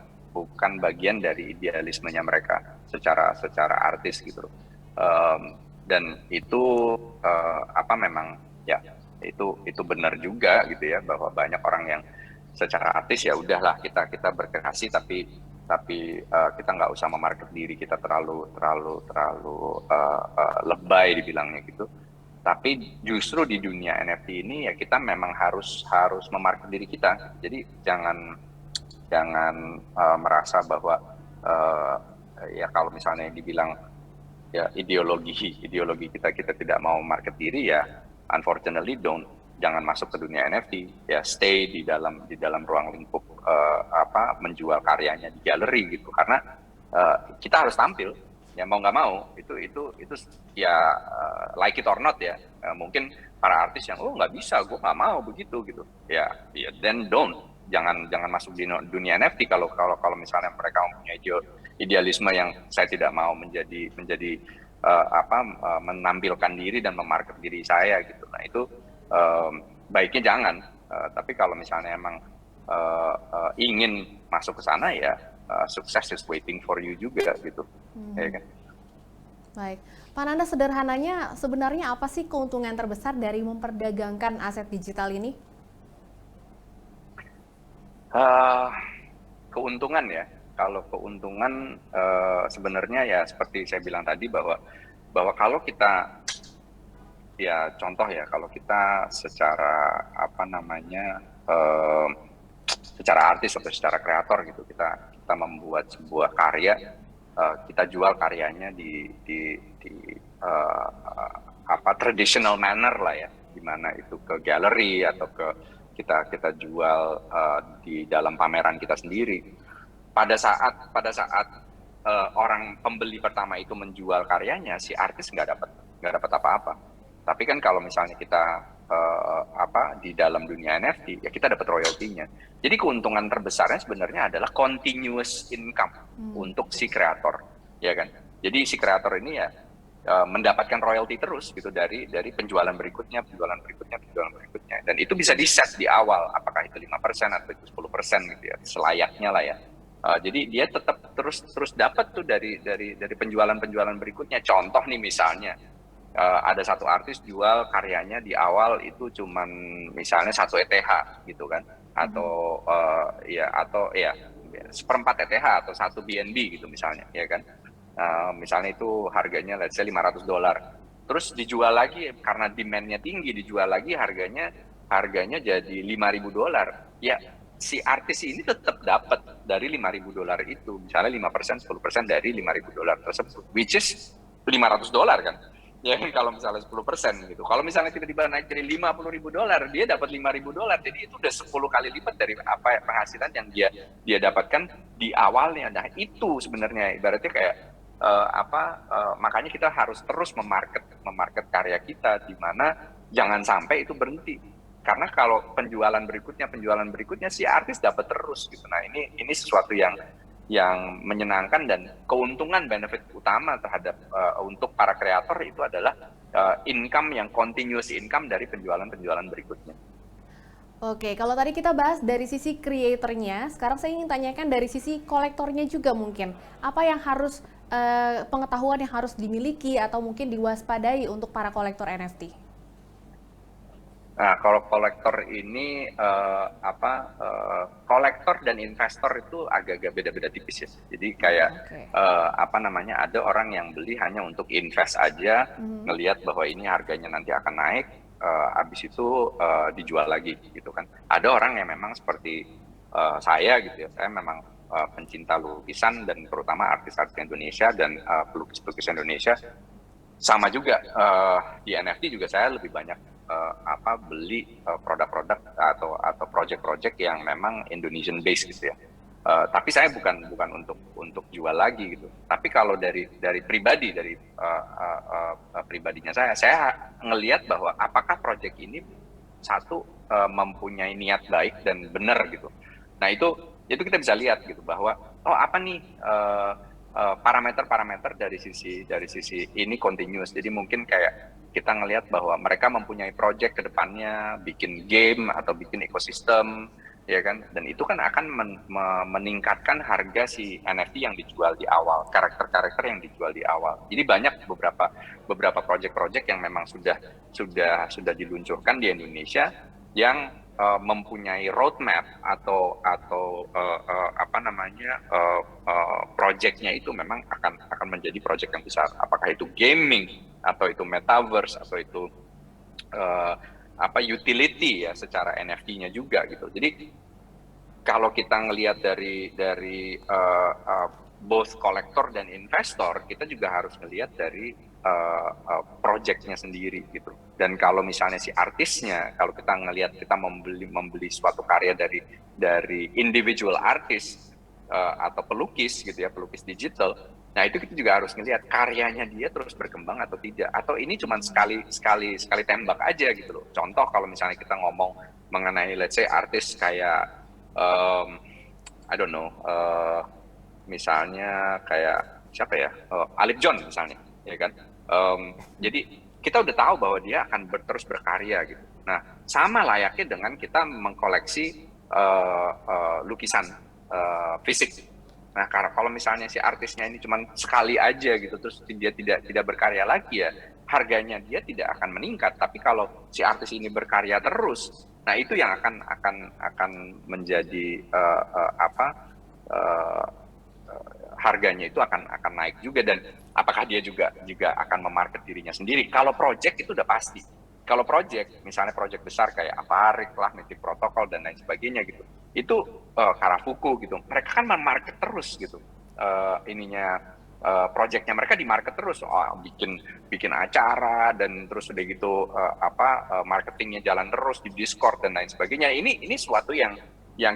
bagian dari idealismenya mereka secara artis gitu. Dan itu memang ya itu benar juga gitu ya, bahwa banyak orang yang secara artis ya udahlah kita berkreasi tapi kita nggak usah memarket diri kita terlalu lebay dibilangnya gitu. Tapi justru di dunia NFT ini ya kita memang harus memarket diri kita. Jadi jangan merasa bahwa ya kalau misalnya dibilang ya ideologi kita tidak mau market diri, ya unfortunately jangan masuk ke dunia NFT, ya stay di dalam ruang lingkup menjual karyanya di galeri gitu, karena kita harus tampil ya mau nggak mau, itu ya like it or not ya. Mungkin para artis yang nggak bisa, gue nggak mau begitu gitu ya then jangan masuk di dunia NFT kalau misalnya mereka mempunyai idealisme yang saya tidak mau menjadi menampilkan diri dan memarket diri saya gitu. Nah itu baiknya jangan. Tapi kalau misalnya emang ingin masuk ke sana ya sukses is waiting for you juga gitu. Ya kan? Baik, Pak Nanda, sederhananya sebenarnya apa sih keuntungan terbesar dari memperdagangkan aset digital ini? Keuntungan ya. Kalau keuntungan sebenarnya ya seperti saya bilang tadi bahwa kalau kita ya contoh ya, kalau kita secara secara artis atau secara kreator gitu, kita membuat sebuah karya, kita jual karyanya di traditional manner lah ya, di mana itu ke galeri atau kita jual di dalam pameran kita sendiri. Pada saat orang pembeli pertama itu menjual karyanya, si artis nggak dapat apa-apa. Tapi kan kalau misalnya kita di dalam dunia NFT, ya kita dapat royaltinya. Jadi keuntungan terbesarnya sebenarnya adalah continuous income untuk si kreator, ya kan. Jadi si kreator ini ya mendapatkan royalti terus gitu dari penjualan berikutnya, dan itu bisa di-set di awal, apakah itu 5% atau itu 10% gitu ya, selayaknya lah ya. Jadi dia tetap terus dapat tuh dari penjualan berikutnya. Contoh nih misalnya ada satu artis jual karyanya di awal itu cuman misalnya 1 ETH gitu kan, atau seperempat ETH atau 1 BNB gitu misalnya, ya kan. Misalnya itu harganya let's say $500. Terus dijual lagi karena demand-nya tinggi, dijual lagi harganya jadi $5.000. Ya si artis ini tetap dapat dari $5.000 itu, misalnya 5%, 10% dari $5.000 tersebut, which is $500 kan. Ya kalau misalnya 10% gitu. Kalau misalnya tiba-tiba naik jadi $50.000, dia dapat $5.000. Jadi itu udah 10 kali lipat dari apa penghasilan yang dia dapatkan di awalnya. Nah, itu sebenarnya ibaratnya kayak makanya kita harus terus memarket karya kita, di mana jangan sampai itu berhenti. Karena kalau penjualan berikutnya si artis dapat terus gitu. Nah, ini sesuatu yang menyenangkan, dan keuntungan benefit utama terhadap untuk para kreator itu adalah income yang continuous income dari penjualan berikutnya. Oke, kalau tadi kita bahas dari sisi creatornya, sekarang saya ingin tanyakan dari sisi kolektornya juga mungkin. Apa yang harus pengetahuan yang harus dimiliki atau mungkin diwaspadai untuk para kolektor NFT? Nah, kalau kolektor ini kolektor dan investor itu agak-agak beda-beda tipis ya. Jadi kayak ada orang yang beli hanya untuk invest aja, ngelihat bahwa ini harganya nanti akan naik, habis itu dijual lagi gitu kan. Ada orang yang memang seperti saya gitu ya. Saya memang pencinta lukisan dan terutama artis-artis Indonesia dan pelukis-pelukis Indonesia. Sama juga di NFT juga saya lebih banyak beli produk-produk atau project-project yang memang Indonesian based gitu ya. Tapi saya bukan untuk jual lagi gitu. Tapi kalau dari pribadinya saya ngelihat bahwa apakah project ini mempunyai niat baik dan benar gitu. Nah itu kita bisa lihat gitu bahwa apa nih parameter-parameter dari sisi ini continuous. Jadi mungkin kayak kita ngelihat bahwa mereka mempunyai project ke depannya, bikin game atau bikin ekosistem, ya kan? Dan itu kan akan meningkatkan harga si NFT yang dijual di awal, karakter-karakter yang dijual di awal. Jadi banyak beberapa project-project yang memang sudah diluncurkan di Indonesia yang mempunyai roadmap atau projectnya itu memang akan menjadi project yang besar. Apakah itu gaming atau itu metaverse atau itu utility ya secara NFT-nya juga gitu. Jadi kalau kita ngelihat dari both kolektor dan investor, kita juga harus ngelihat dari project-nya sendiri gitu. Dan kalau misalnya si artisnya, kalau kita ngelihat kita membeli suatu karya dari individual artist atau pelukis gitu ya, pelukis digital. Nah itu kita juga harus ngelihat karyanya dia terus berkembang atau tidak, atau ini cuma sekali tembak aja gitu loh. Contoh kalau misalnya kita ngomong mengenai let's say artis kayak misalnya kayak siapa ya, Alip John misalnya, ya kan. Jadi kita udah tahu bahwa dia akan terus berkarya gitu. Nah sama layaknya dengan kita mengkoleksi lukisan fisik. Nah, karena kalau misalnya si artisnya ini cuma sekali aja gitu, terus dia tidak berkarya lagi ya, harganya dia tidak akan meningkat. Tapi kalau si artis ini berkarya terus, nah itu yang akan menjadi harganya itu akan naik juga. Dan apakah dia juga akan memarket dirinya sendiri? Kalau project itu udah pasti. Kalau project, misalnya project besar kayak Avarik lah, Mythic Protocol dan lain sebagainya gitu, itu Karafuku gitu, mereka kan memarket terus gitu, projectnya mereka di market terus, bikin acara dan terus udah gitu marketingnya jalan terus di Discord dan lain sebagainya. Ini suatu yang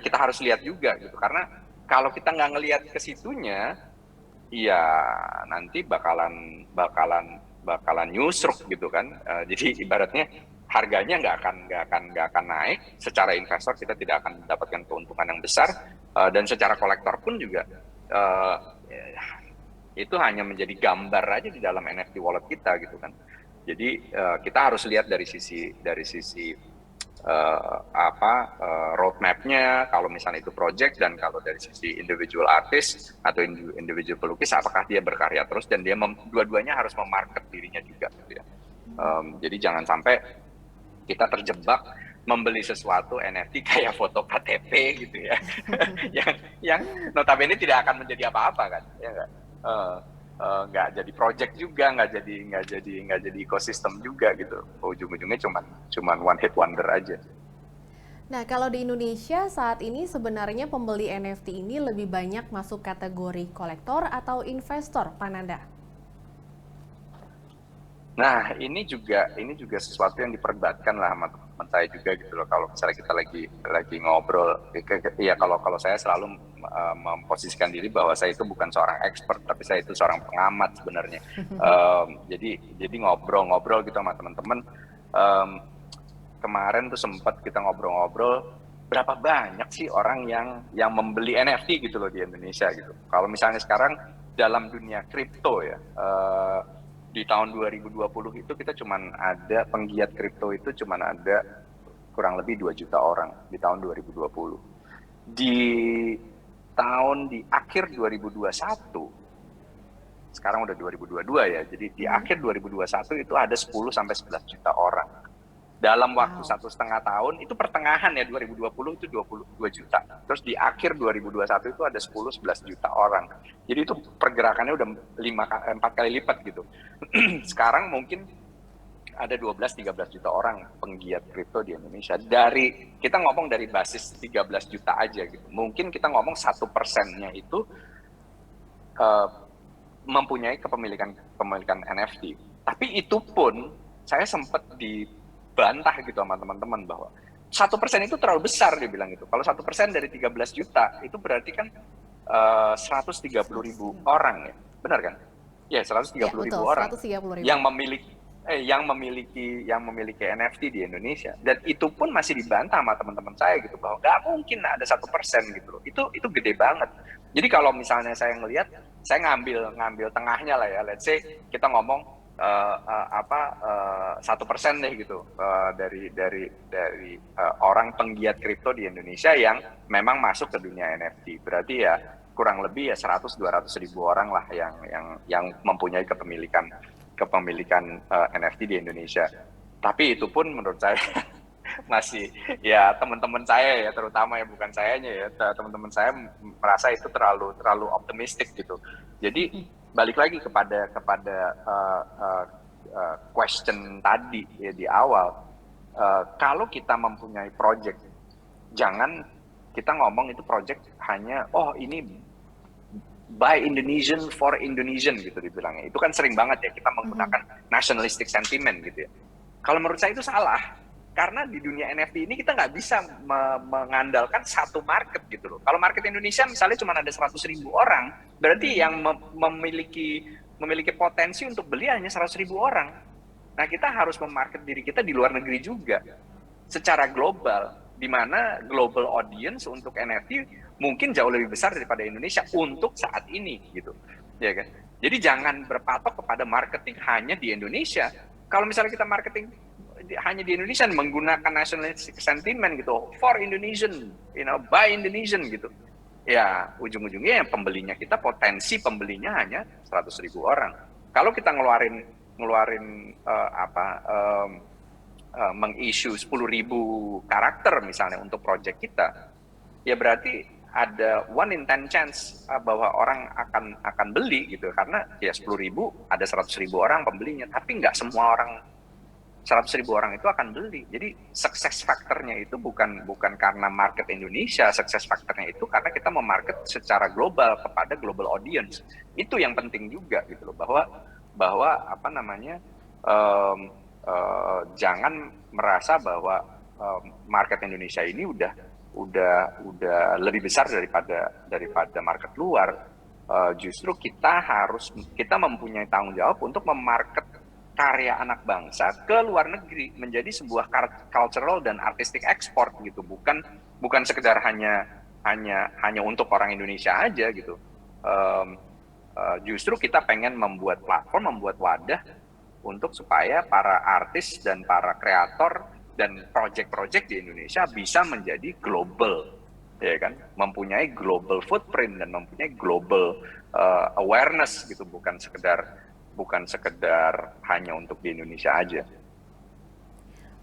kita harus lihat juga gitu, karena kalau kita nggak ngelihat ke situnya, ya nanti bakalan nyusruk gitu kan. Jadi ibaratnya harganya nggak akan naik. Secara investor kita tidak akan mendapatkan keuntungan yang besar, dan secara kolektor pun juga itu hanya menjadi gambar aja di dalam NFT wallet kita gitu kan. Jadi kita harus lihat dari sisi roadmapnya, kalau misalnya itu project, dan kalau dari sisi individual artist atau individual pelukis, apakah dia berkarya terus dan dia dua-duanya harus memarket dirinya juga gitu ya. Jadi jangan sampai kita terjebak membeli sesuatu NFT kayak foto KTP gitu ya, yang notabene tidak akan menjadi apa-apa kan, ya nggak? Nggak jadi project juga, nggak jadi ekosistem juga gitu. Ujung-ujungnya cuman one hit wonder aja. Nah, kalau di Indonesia saat ini sebenarnya pembeli NFT ini lebih banyak masuk kategori kolektor atau investor, Pak Nanda? Nah, ini juga sesuatu yang diperdebatkan lah sama teman saya juga gitu loh. Kalau misalnya kita lagi ngobrol, ya kalau saya selalu memposisikan diri bahwa saya itu bukan seorang expert, tapi saya itu seorang pengamat sebenarnya. Jadi ngobrol gitu sama teman-teman. Kemarin tuh sempat kita ngobrol-ngobrol, berapa banyak sih orang yang membeli NFT gitu loh di Indonesia gitu. Kalau misalnya sekarang dalam dunia kripto ya, di tahun 2020 itu kita cuman ada penggiat kripto itu cuman ada kurang lebih 2 juta orang di tahun 2020. Di akhir 2021, sekarang udah 2022 ya, jadi di akhir 2021 itu ada 10 sampai 11 juta orang. Dalam waktu 1,5 tahun, itu pertengahan ya 2020 itu 22 juta. Terus di akhir 2021 itu ada 10-11 juta orang. Jadi itu pergerakannya udah 4 kali lipat gitu. Sekarang mungkin ada 12-13 juta orang penggiat kripto di Indonesia. Kita ngomong dari basis 13 juta aja gitu. Mungkin kita ngomong 1%-nya itu mempunyai kepemilikan NFT. Tapi itu pun saya sempat dibantah gitu sama teman-teman bahwa 1% itu terlalu besar, dia bilang gitu. Kalau 1% dari 13 juta itu berarti kan 130.000 orang ya, benar kan? Ya 130.000 orang 130.000. yang memiliki yang memiliki NFT di Indonesia, dan itu pun masih dibantah sama teman-teman saya gitu bahwa nggak mungkin ada 1% gitu loh. Itu gede banget. Jadi kalau misalnya saya ngelihat, saya ngambil tengahnya lah ya, let's say kita ngomong 1% deh gitu dari orang penggiat kripto di Indonesia yang memang masuk ke dunia NFT. Berarti ya kurang lebih ya 100-200 ribu orang lah yang mempunyai kepemilikan NFT di Indonesia. Tapi itu pun menurut saya masih ya teman-teman saya ya, terutama ya bukan sayanya ya, teman-teman saya merasa itu terlalu optimistik gitu. Jadi balik lagi kepada question tadi ya di awal, kalau kita mempunyai project, jangan kita ngomong itu project hanya ini by Indonesian for Indonesian gitu dibilangnya. Itu kan sering banget ya kita menggunakan nationalistic sentiment gitu ya. Kalau menurut saya itu salah, karena di dunia NFT ini kita nggak bisa mengandalkan satu market gitu loh. Kalau market Indonesia misalnya cuma ada 100.000 orang, berarti yang memiliki potensi untuk beli hanya 100.000 orang. Nah, kita harus memarket diri kita di luar negeri juga secara global, di mana global audience untuk NFT mungkin jauh lebih besar daripada Indonesia untuk saat ini gitu, ya kan? Jadi jangan berpatok kepada marketing hanya di Indonesia. Kalau misalnya kita marketing hanya di Indonesia menggunakan nationalistic sentiment gitu, for Indonesian, by Indonesian gitu, ya ujung-ujungnya yang pembelinya kita, potensi pembelinya hanya 100.000 orang. Kalau kita ngeluarin meng-issue 10.000 karakter misalnya untuk project kita, ya berarti ada 1 in 10 chance bahwa orang akan beli gitu, karena ya 10.000 ada 100.000 orang pembelinya, tapi nggak semua orang 100.000 orang itu akan beli. Jadi sukses faktornya itu bukan karena market Indonesia, sukses faktornya itu karena kita memarket secara global kepada global audience. Itu yang penting juga gitu loh, bahwa jangan merasa bahwa market Indonesia ini udah lebih besar daripada market luar. Justru kita mempunyai tanggung jawab untuk memarket karya anak bangsa ke luar negeri menjadi sebuah cultural dan artistic export gitu, bukan sekedar hanya untuk orang Indonesia aja gitu. Justru kita pengen membuat platform, membuat wadah untuk supaya para artis dan para kreator dan project-project di Indonesia bisa menjadi global, ya kan, mempunyai global footprint dan mempunyai global awareness gitu, bukan sekedar hanya untuk di Indonesia aja.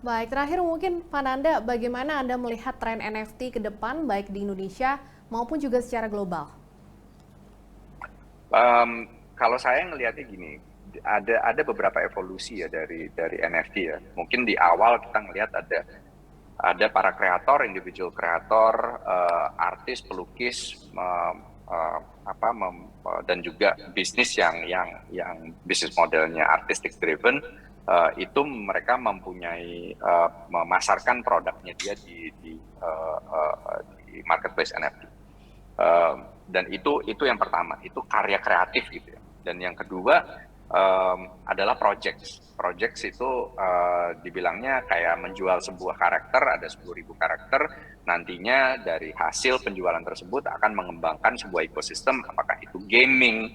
Baik, terakhir mungkin Pak Nanda, bagaimana Anda melihat tren NFT ke depan baik di Indonesia maupun juga secara global? Kalau saya ngelihatnya gini, ada beberapa evolusi ya dari NFT ya. Mungkin di awal kita ngelihat ada para kreator, individual kreator, artis, pelukis, dan juga bisnis yang bisnis modelnya artistic driven, itu mereka mempunyai memasarkan produknya dia di marketplace NFT. Dan itu yang pertama, itu karya kreatif gitu ya. Dan yang kedua adalah projects. Projects itu dibilangnya kayak menjual sebuah karakter, ada 10.000 karakter, nantinya dari hasil penjualan tersebut akan mengembangkan sebuah ekosistem, apakah itu gaming,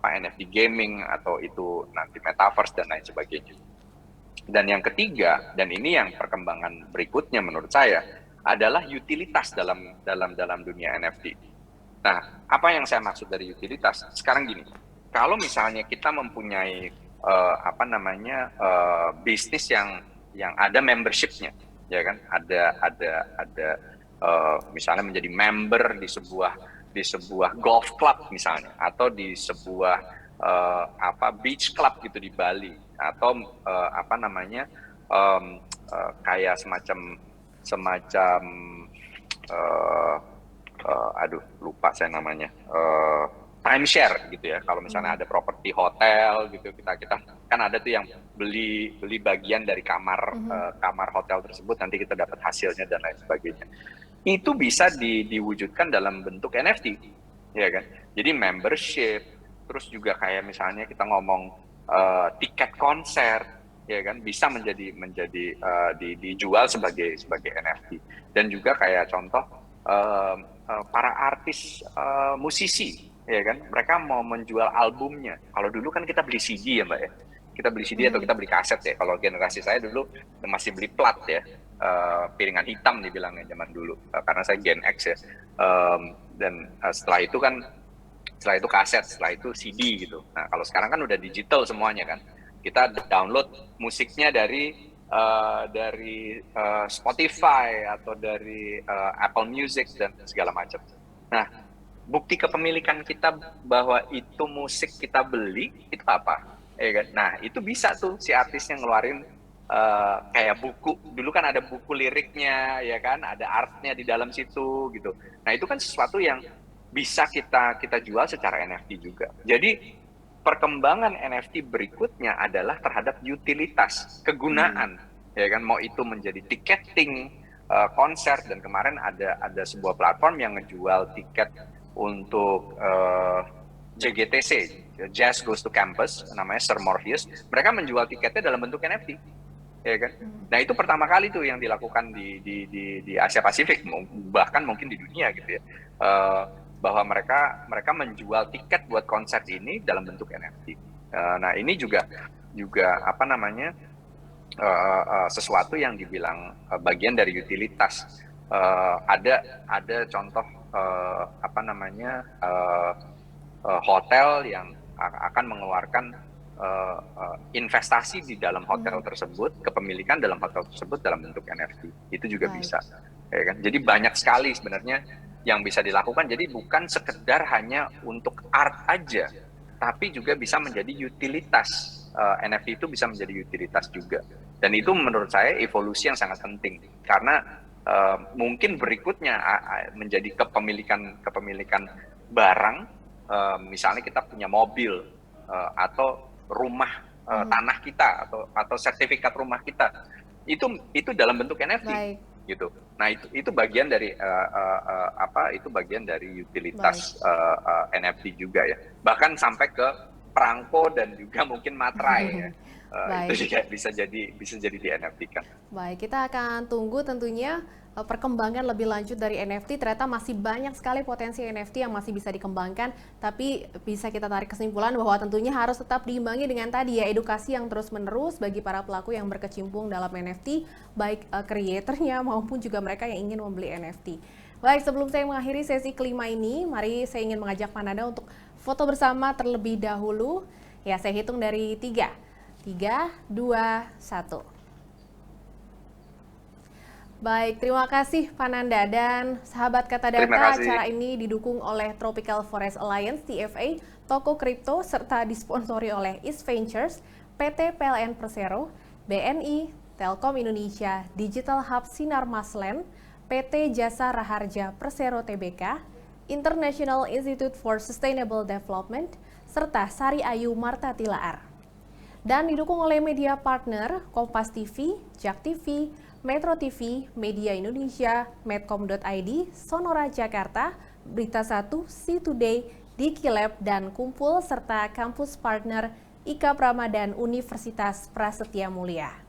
NFT gaming, atau itu nanti metaverse dan lain sebagainya. Dan yang ketiga, dan ini yang perkembangan berikutnya menurut saya, adalah utilitas dalam dunia NFT. Nah, apa yang saya maksud dari utilitas? Sekarang gini, kalau misalnya kita mempunyai bisnis yang ada membershipnya, ya kan, ada misalnya menjadi member di sebuah golf club misalnya, atau di sebuah beach club gitu di Bali, atau kayak semacam lupa saya namanya, timeshare gitu ya. Kalau misalnya ada properti hotel gitu, kita kan ada tuh yang beli bagian dari kamar hotel tersebut, nanti kita dapat hasilnya dan lain sebagainya. Itu bisa diwujudkan dalam bentuk NFT, ya kan. Jadi membership, terus juga kayak misalnya kita ngomong tiket konser, ya kan, bisa dijual sebagai NFT. Dan juga kayak contoh para artis musisi, ya kan, mereka mau menjual albumnya. Kalau dulu kan kita beli CD ya Mbak ya, kita beli CD atau kita beli kaset ya. Kalau generasi saya dulu masih beli plat ya, piringan hitam dibilangnya zaman dulu, karena saya Gen X ya. Dan setelah itu kaset, setelah itu CD gitu. Nah kalau sekarang kan udah digital semuanya kan, kita download musiknya dari Spotify atau dari Apple Music dan segala macam. Nah, bukti kepemilikan kita bahwa itu musik kita beli itu apa? Ya kan? Nah, itu bisa tuh si artisnya ngeluarin kayak buku. Dulu kan ada buku liriknya, ya kan? Ada artnya di dalam situ gitu. Nah, itu kan sesuatu yang bisa kita jual secara NFT juga. Jadi perkembangan NFT berikutnya adalah terhadap utilitas, kegunaan, ya kan, mau itu menjadi ticketing, konser, dan kemarin ada sebuah platform yang ngejual tiket untuk JGTC, Jazz Goes to Campus, namanya Sir Morpheus. Mereka menjual tiketnya dalam bentuk NFT, ya kan. Nah itu pertama kali tuh yang dilakukan di Asia Pasifik, bahkan mungkin di dunia gitu ya. Bahwa mereka menjual tiket buat konser ini dalam bentuk NFT. Nah ini juga apa namanya sesuatu yang dibilang bagian dari utilitas. Ada contoh apa namanya hotel yang akan mengeluarkan investasi di dalam hotel tersebut, kepemilikan dalam hotel tersebut dalam bentuk NFT. Itu juga bisa, ya kan. Jadi banyak sekali sebenarnya yang bisa dilakukan. Jadi bukan sekedar hanya untuk art aja, tapi juga bisa menjadi utilitas. NFT itu bisa menjadi utilitas juga. Dan itu menurut saya evolusi yang sangat penting. Karena mungkin berikutnya menjadi kepemilikan barang, misalnya kita punya mobil atau rumah, tanah kita atau sertifikat rumah kita. Itu dalam bentuk NFT. Baik. Gitu. Nah itu bagian dari itu bagian dari utilitas NFT juga ya. Bahkan sampai ke perangko dan juga mungkin materai ya. Itu juga bisa jadi di NFT kan. Baik, kita akan tunggu tentunya perkembangan lebih lanjut dari NFT. Ternyata masih banyak sekali potensi NFT yang masih bisa dikembangkan, tapi bisa kita tarik kesimpulan bahwa tentunya harus tetap diimbangi dengan tadi ya, edukasi yang terus-menerus bagi para pelaku yang berkecimpung dalam NFT, baik kreatornya maupun juga mereka yang ingin membeli NFT. Baik, sebelum saya mengakhiri sesi kelima ini, mari saya ingin mengajak Pananda untuk foto bersama terlebih dahulu. Ya, saya hitung dari 3. 3, 2, 1. Baik, terima kasih Pananda dan sahabat Kata Data. Acara ini didukung oleh Tropical Forest Alliance, TFA, Toko Kripto, serta disponsori oleh East Ventures, PT PLN Persero, BNI, Telkom Indonesia, Digital Hub Sinar Maslen, PT Jasa Raharja Persero Tbk, International Institute for Sustainable Development, serta Sari Ayu Marta Tilaar. Dan didukung oleh media partner Kompas TV, Jak TV, Metro TV, Media Indonesia, Medcom.id, Sonora Jakarta, Berita 1, C Today, Dikilab, dan Kumpul, serta kampus partner Ika Prama dan Universitas Prasetya Mulia.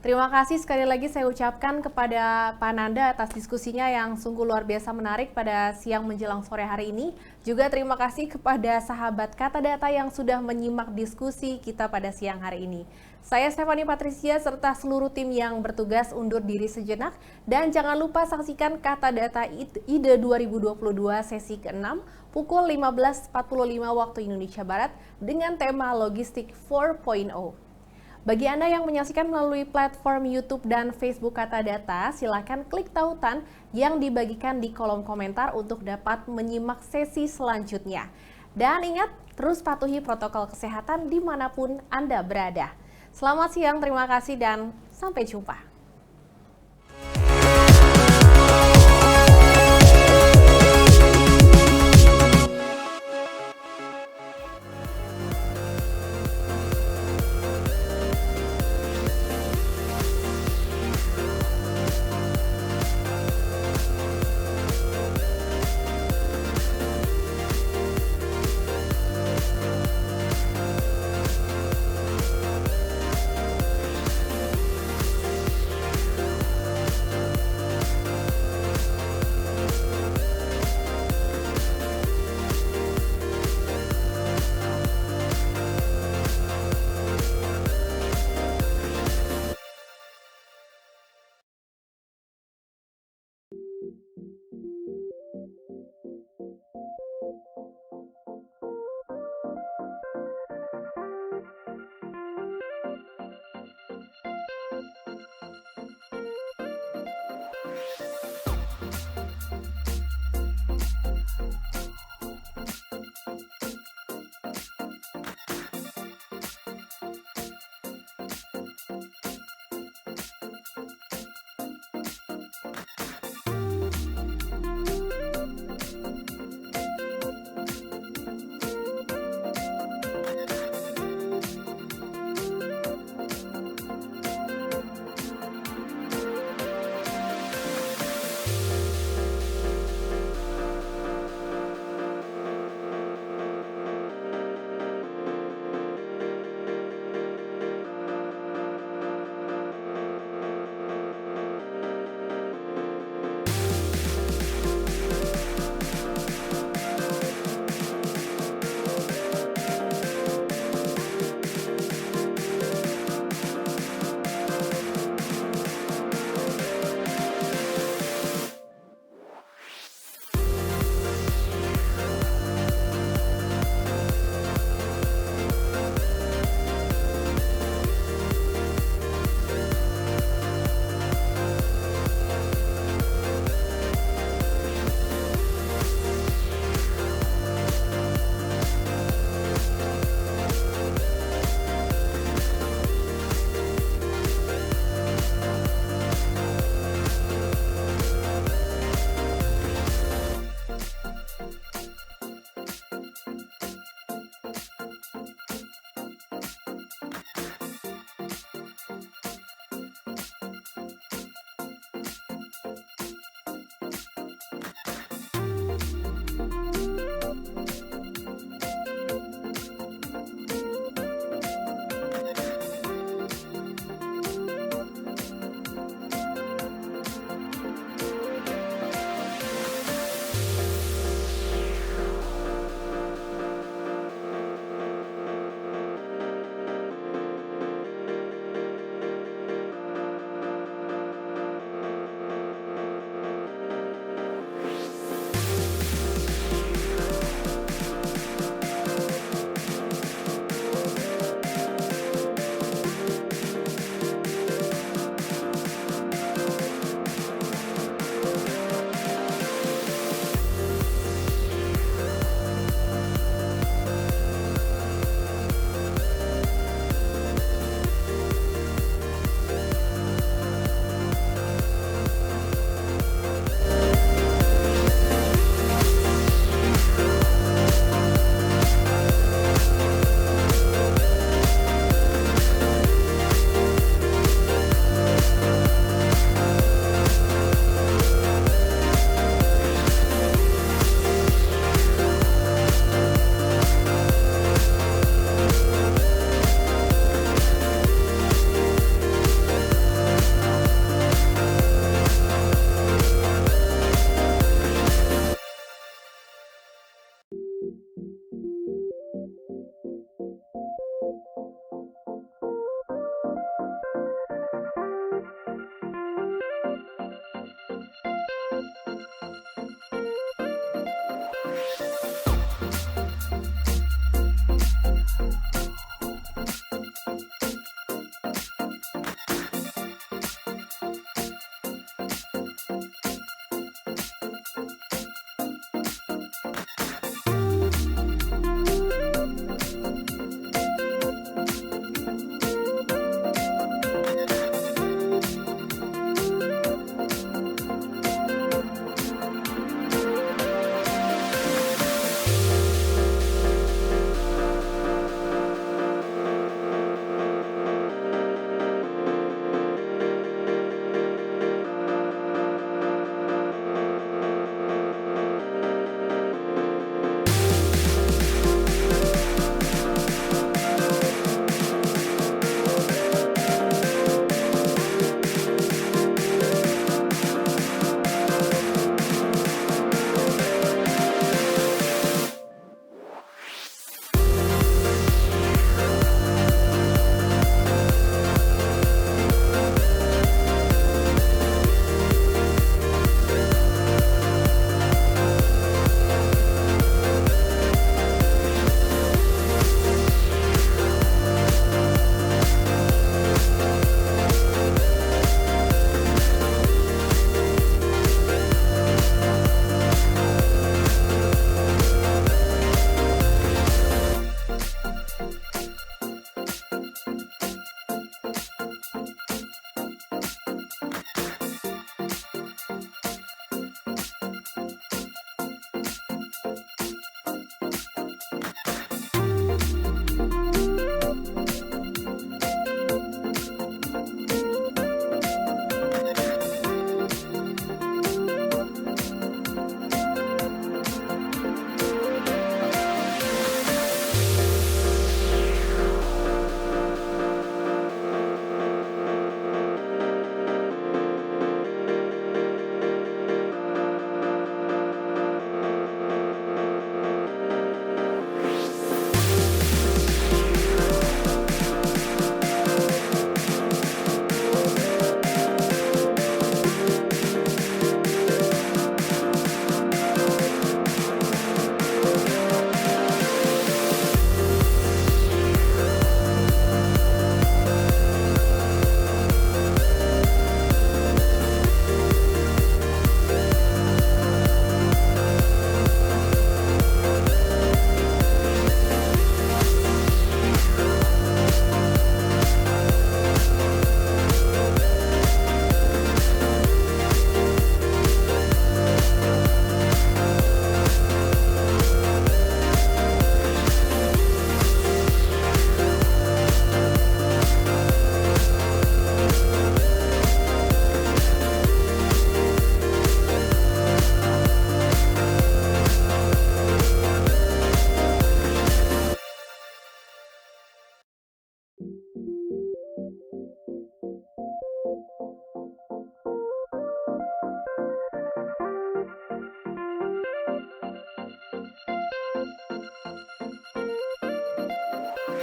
Terima kasih sekali lagi saya ucapkan kepada Pananda atas diskusinya yang sungguh luar biasa menarik pada siang menjelang sore hari ini. Juga terima kasih kepada sahabat Kata Data yang sudah menyimak diskusi kita pada siang hari ini. Saya Stephanie Patricia serta seluruh tim yang bertugas undur diri sejenak. Dan jangan lupa saksikan Kata Data IDE 2022 sesi ke-6 pukul 15.45 waktu Indonesia Barat dengan tema Logistik 4.0. Bagi Anda yang menyaksikan melalui platform YouTube dan Facebook Kata Data, silakan klik tautan yang dibagikan di kolom komentar untuk dapat menyimak sesi selanjutnya. Dan ingat, terus patuhi protokol kesehatan dimanapun Anda berada. Selamat siang, terima kasih, dan sampai jumpa.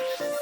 Bye.